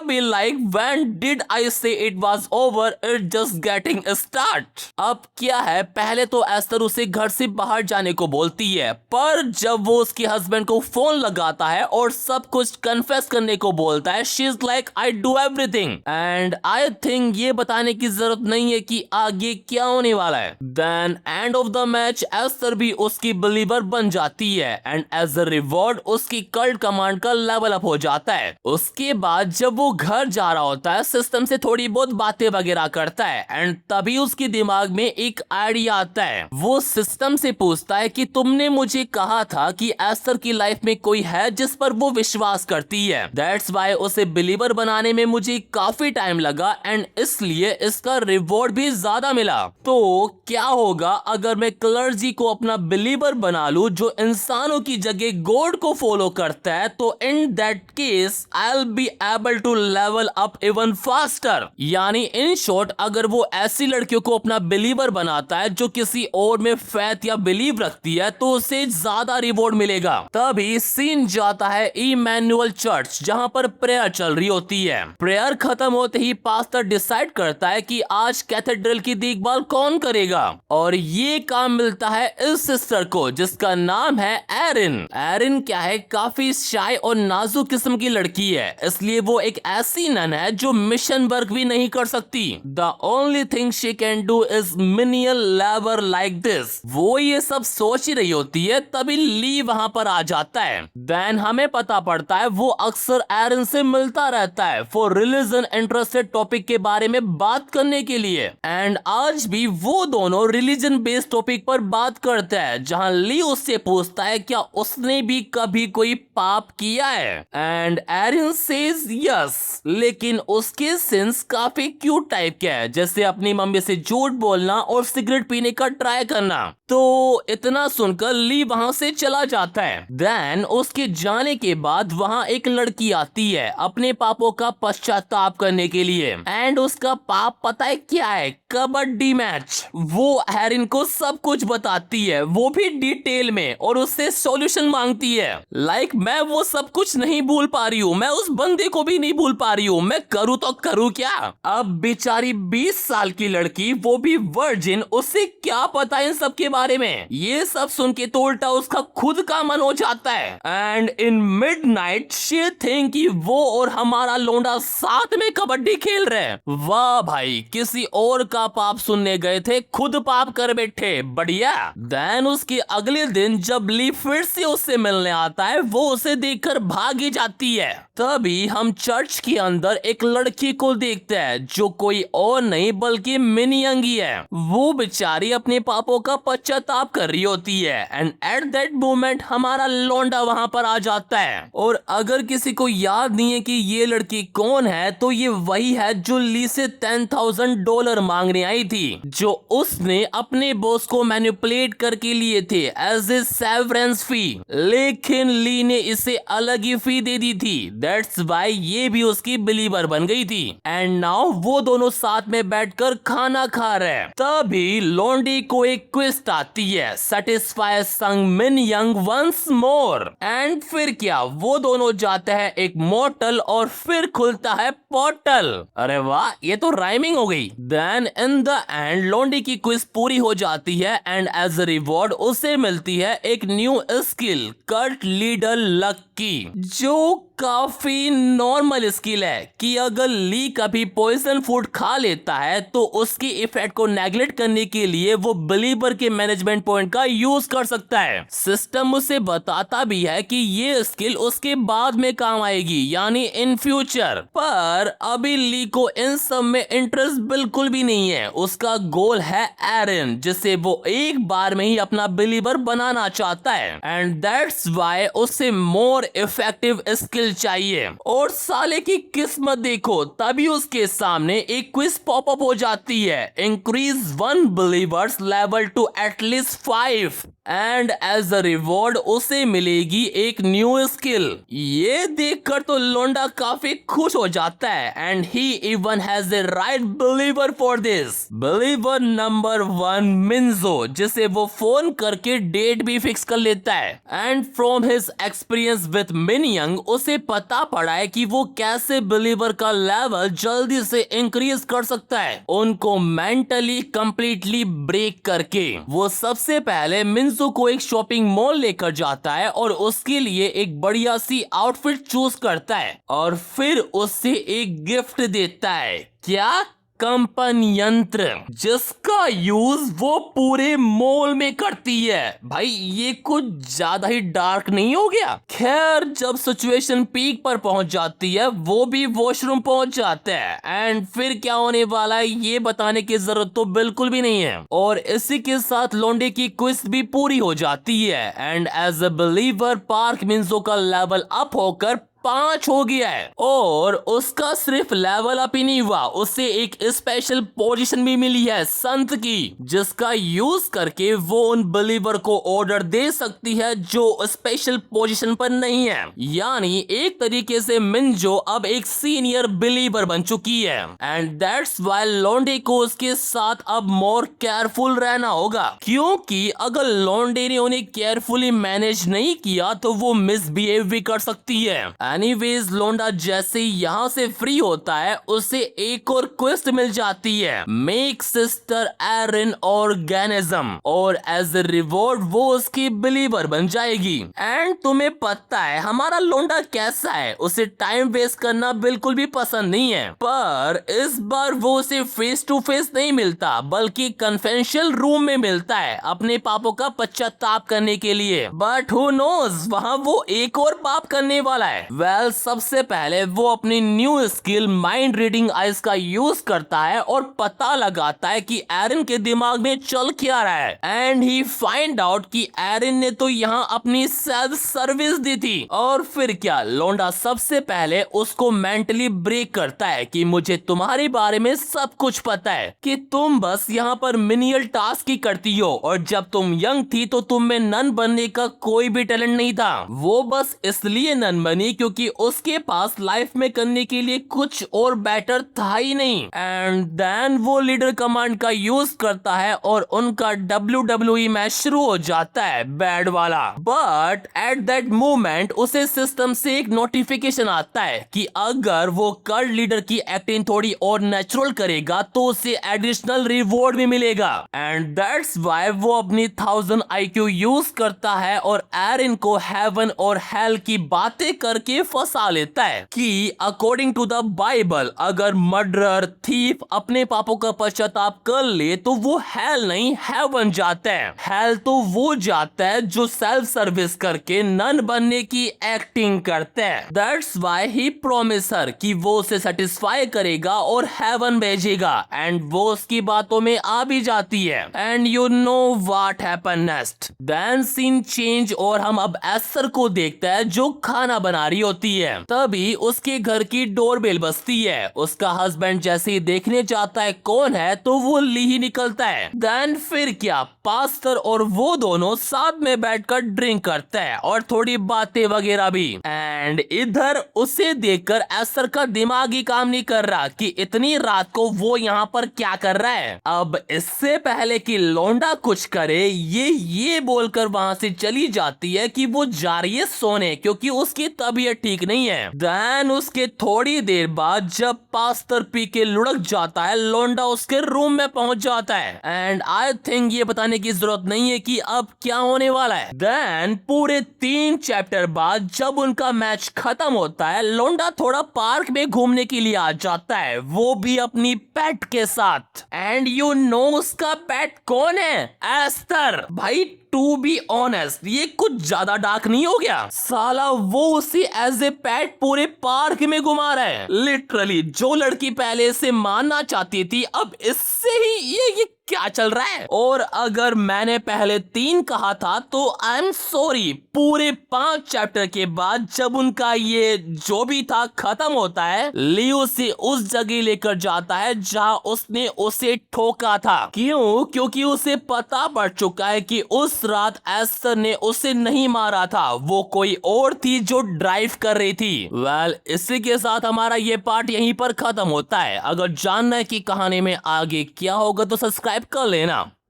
भी लाइक व्हेन डिड आई से it was over, it just getting start. अब क्या है, पहले तो एस्टर उसे घर से बाहर जाने को बोलती है, पर जब वो उसके हस्बैंड को फोन लगाता है और सब कुछ कन्फेस करने को बोलता है, she is like I do everything. And I think ये बताने की जरूरत नहीं है कि आगे क्या होने वाला है। Then end of the match Esther भी उसकी बिलीवर बन जाती है एंड एज अ रिवॉर्ड उसकी कल्ट कमांड का लेवल अप हो जाता है। उसके बाद जब वो घर जा रहा होता है सिस्टम से थोड़ी बहुत बातें वगैरह करता है एंड तभी उसके दिमाग में एक आइडिया आता है। वो सिस्टम से पूछता है कि तुमने मुझे कहा था कि एस्टर की लाइफ में कोई है जिस पर वो विश्वास करती है, दैट्स व्हाई उसे बिलीवर बनाने में मुझे काफी टाइम लगा एंड इसलिए इसका रिवॉर्ड भी ज्यादा मिला। तो क्या होगा अगर मैं क्लर्जी को अपना बिलीवर बना लूं जो इंसानों की जगह गॉड को फॉलो करता है, तो in that case I will be able to level up even faster. यानी इन शॉर्ट अगर वो ऐसी लड़कियों को अपना बिलीवर बनाता है जो किसी और में फैथ या बिलीव रखती है तो उसे ज्यादा रिवॉर्ड मिलेगा। तभी तभी सीन जाता है इमैनुअल चर्च, जहां पर प्रेयर चल रही होती है। प्रेयर खत्म होते ही पास्टर डिसाइड करता है कि आज कैथेड्रल की देखभाल कौन करेगा, और ये काम मिलता है इस सिस्टर को जिसका नाम है एरिन। एरिन क्या है, काफी शाय और नाजुक किस्म की लड़की है, इसलिए वो एक ऐसी नन है जो मिशन वर्क भी नहीं कर सकती। The only thing she can do is menial labour like this. वो ये सब सोच ही रही होती है, तभी ली वहां पर आ जाता है। देन हमें पता पड़ता है वो अक्सर एरिन से मिलता रहता है फॉर रिलीजन इंटरेस्टेड टॉपिक के बारे में बात करने के लिए। एंड आज भी वो दोनों रिलीजन बेस्ड टॉपिक पर बात करते हैं, जहां ली उससे पूछता है क्या उसने भी कभी कोई पाप किया है, एंड एरिन सेज यस, लेकिन उसके सिंस काफी क्यूट टाइप के है, जैसे अपनी मम्मी से झूठ बोलना और सिगरेट पीने का ट्राई करना। तो इतना सुनकर ली वहां से चला जाता है। देन उसके जाने के बाद वहां एक लड़की आती है अपने पापों का पश्चाताप करने के लिए, एंड उसका पाप पता है क्या है, कबड्डी मैच। वो एरिन को सब कुछ बताती है, वो भी डिटेल में, और उससे सॉल्यूशन मांगती है। लाइक मैं वो सब कुछ नहीं भूल पा रही हूँ, मैं उस बंदे को भी नहीं भूल पा रही हूँ, मैं करूँ तो करूँ क्या। अब बेचारी 20 साल की लड़की, वो भी वर्जिन, उससे क्या पता इन सब के बारे में। ये सब सुन के तो उल्टा उसका खुद का मन हो जाता है। And in midnight she think कि वो और हमारा लोंडा साथ में कबड्डी खेल रहे हैं। वाह भाई, किसी और का पाप सुनने गए थे, खुद पाप कर बैठे, बढ़िया। देन उसके अगले दिन जब ली फिर से उससे मिलने आता है, वो उसे देखकर भागी जाती है। तभी हम चर्च के अंदर एक लड़की को देखते हैं जो कोई और नहीं बल्कि मिनी यंगी है। वो बेचारी अपने पापों का पश्चाताप कर रही होती है, एंड एट दैट मोमेंट हमारा लौंडा वहां पर आ जाता है। और अगर किसी को याद नहीं है कि ये लड़की कौन है, तो ये वही है जो ली से $10,000 मांगने आई थी, जो उसने अपने बॉस को मैनिपुलेट करके लिए थे एज ए सेवरेंस फी, लेकिन ली ने इसे अलग ही फी दे दी थी। दैट्स वाई ये भी उसकी बिलीवर बन गई थी। एंड नाउ वो दोनों साथ में बैठकर खाना खा रहे हैं। तभी लॉन्डी को एक क्विस्ट आती है, सेटिस्फाई संग मिन यंग वंस मोर। एंड फिर क्या, वो दोनों जाते हैं एक मोटल और फिर खुलता है पोर्टल। अरे वाह, ये तो राइमिंग हो गई। देन इन द एंड लॉन्डी की क्विज पूरी हो जाती है, एंड एज अ रिवॉर्ड उसे मिलती है एक new skill, cult leader luck की, जो काफी नॉर्मल स्किल है कि अगर ली कभी पॉइजन फूड खा लेता है तो उसकी इफेक्ट को नेगलेक्ट करने के लिए वो बिलीवर के मैनेजमेंट पॉइंट का यूज कर सकता है। सिस्टम उसे बताता भी है कि ये स्किल उसके बाद में काम आएगी, यानी इन फ्यूचर। पर अभी ली को इन सब में इंटरेस्ट बिल्कुल भी नहीं है। उसका गोल है एरिन, जिसे वो एक बार में ही अपना बिलीवर बनाना चाहता है, एंड दैट्स व्हाई उसे मोर इफेक्टिव स्किल चाहिए। और साले की किस्मत देखो, तभी उसके सामने एक क्विज पॉपअप हो जाती है, increase 1 believers level to at least 5, and as a reward उसे मिलेगी एक न्यू स्किल। ये देखकर तो लोंडा काफी खुश हो जाता है, and he even has a right believer for this. Believer number 1 मिन्जो, जिसे वो फोन करके डेट भी फिक्स कर लेता है। And from his experience with मिन यंग उसे पता पड़ा है कि वो कैसे बिलीवर का लेवल जल्दी से इंक्रीज कर सकता है, उनको मेंटली कंप्लीटली ब्रेक करके। वो सबसे पहले मिन्जो को एक शॉपिंग मॉल लेकर जाता है और उसके लिए एक बढ़िया सी आउटफिट चूज करता है, और फिर उससे एक गिफ्ट देता है। क्या? कंपन यंत्र, जिसका यूज वो पूरे मॉल में करती है। भाई ये कुछ ज्यादा ही डार्क नहीं हो गया? खैर, जब सिचुएशन पीक पर पहुंच जाती है, वो भी वॉशरूम पहुंच जाते हैं, एंड फिर क्या होने वाला है ये बताने की जरूरत तो बिल्कुल भी नहीं है। और इसी के साथ लौंडे की क्विज भी पूरी हो जाती है, and as a believer Park Minjo का लेवल अप होकर 5 हो गया है। और उसका सिर्फ लेवल अप ही नहीं हुआ, उसे एक स्पेशल पोजीशन भी मिली है संत की, जिसका यूज करके वो उन बिलीवर को ऑर्डर दे सकती है जो स्पेशल पोजीशन पर नहीं है। यानी एक तरीके से मिंजो अब एक सीनियर बिलीवर बन चुकी है। एंड दैट्स व्हाई लॉन्डे को उसके साथ अब मोर केयरफुल रहना होगा, क्योंकि अगर लॉन्डे ने उन्हें केयरफुली मैनेज नहीं किया तो वो मिसबिहेव भी कर सकती है। एनीवेज लोंडा जैसे ही यहाँ से फ्री होता है उसे एक और क्वेस्ट मिल जाती है, मेक सिस्टर एरिन ऑर्गेनिज्म, और एज ए रिवॉर्ड वो उसकी बिलीवर बन जाएगी। एंड तुम्हें पता है हमारा लोंडा कैसा है, उसे टाइम वेस्ट करना बिल्कुल भी पसंद नहीं है। पर इस बार वो उसे फेस टू फेस नहीं मिलता बल्कि कन्फेंशियल रूम में मिलता है अपने पापों का पश्चाताप करने के लिए। बट हु नोज वहाँ वो एक और पाप करने वाला है। वेल सबसे पहले वो अपनी new skill mind reading eyes का यूज करता है और पता लगाता है कि एरिन के दिमाग में चल क्या रहा है। एंड ही फाइंड आउट कि एरिन ने तो यहाँ अपनी सेल्फ सर्विस दी थी। और फिर क्या, लोंडा सबसे पहले उसको मेंटली ब्रेक करता है कि मुझे तुम्हारे बारे में सब कुछ पता है, कि तुम बस यहाँ पर मिनियल टास्क ही करती हो, और जब तुम यंग थी तो तुम में नन बनने का कोई भी टैलेंट नहीं था। वो बस इसलिए नन बनी क्योंकि उसके पास लाइफ में करने के लिए कुछ और बेटर था ही नहीं। एंड देन वो लीडर कमांड का यूज करता है और उनका WWE मैच शुरू हो जाता है, बैड वाला। बट एट दैट मोमेंट उसे सिस्टम से एक नोटिफिकेशन आता है कि अगर वो कल्ट लीडर की एक्टिंग थोड़ी और नेचुरल करेगा तो उसे एडिशनल रिवॉर्ड भी मिलेगा। एंड दैट्स व्हाई वो अपनी 1000 IQ यूज करता है और एरिन को हेवन और हेल की बातें करके फंसा लेता है कि अकॉर्डिंग टू द बाइबल अगर मर्डरर थीफ अपने पापों का पश्चाताप कर ले तो वो हेल नहीं हेवन जाता है। हेल तो वो जाता है जो सेल्फ सर्विस करके नन बनने की एक्टिंग करता है। दैट्स व्हाई ही प्रॉमिस हर कि वो उसे सेटिस्फाई करेगा और हेवन भेजेगा। एंड वो उसकी बातों में आ भी जाती है। And you know what happen next, then scene change और हम अब एस्टर को देखते हैं जो खाना बना रही होती है। तभी उसके घर की डोरबेल बजती है। उसका हस्बैंड जैसे ही देखने जाता है कौन है तो वो ली ही निकलता है। देन फिर क्या, पास्टर और वो दोनों साथ में बैठकर ड्रिंक करते हैं और थोड़ी बातें वगैरह भी। एंड इधर उसे देखकर एस्टर का दिमाग ही काम नहीं कर रहा कि इतनी रात को वो यहाँ पर क्या कर रहा है। अब इससे पहले कि लोंडा कुछ करे ये बोलकर वहां से चली जाती है कि वो जा रही है सोने क्योंकि उसकी तबीयत ठीक नहीं है। देन उसके थोड़ी देर बाद जब पास्टर पी के लुढ़क जाता है लोंडा उसके रूम में पहुंच जाता है। एंड आई थिंक ये बताने की जरूरत नहीं है कि अब क्या होने वाला है। देन पूरे 3 चैप्टर बाद जब उनका मैच खत्म होता है लोंडा थोड़ा पार्क में घूमने के लिए आ जाता है, वो भी अपनी पेट के साथ। एंड यू नो उसका पेट कौन है? एस्टर। भाई टू बी ऑनेस्ट ये कुछ ज्यादा डार्क नहीं हो गया? साला वो उसे एज ए पेट पूरे पार्क में घुमा रहा है। लिटरली जो लड़की पहले से मानना चाहती थी अब इससे ही ये क्या चल रहा है। और अगर मैंने पहले 3 कहा था तो आई एम सॉरी, पूरे 5 चैप्टर के बाद जब उनका ये जो भी था खत्म होता है लियो से उस जगह लेकर जाता है जहां उसने उसे ठोका था। क्यों? क्योंकि उसे पता पड़ चुका है कि उस रात एस्टर ने उसे नहीं मारा था, वो कोई और थी जो ड्राइव कर रही थी। वेल इसी के साथ हमारा ये पार्ट यहीं पर खत्म होता है। अगर जानना है कि कहानी में आगे क्या होगा तो सब्सक्राइब कर लेना।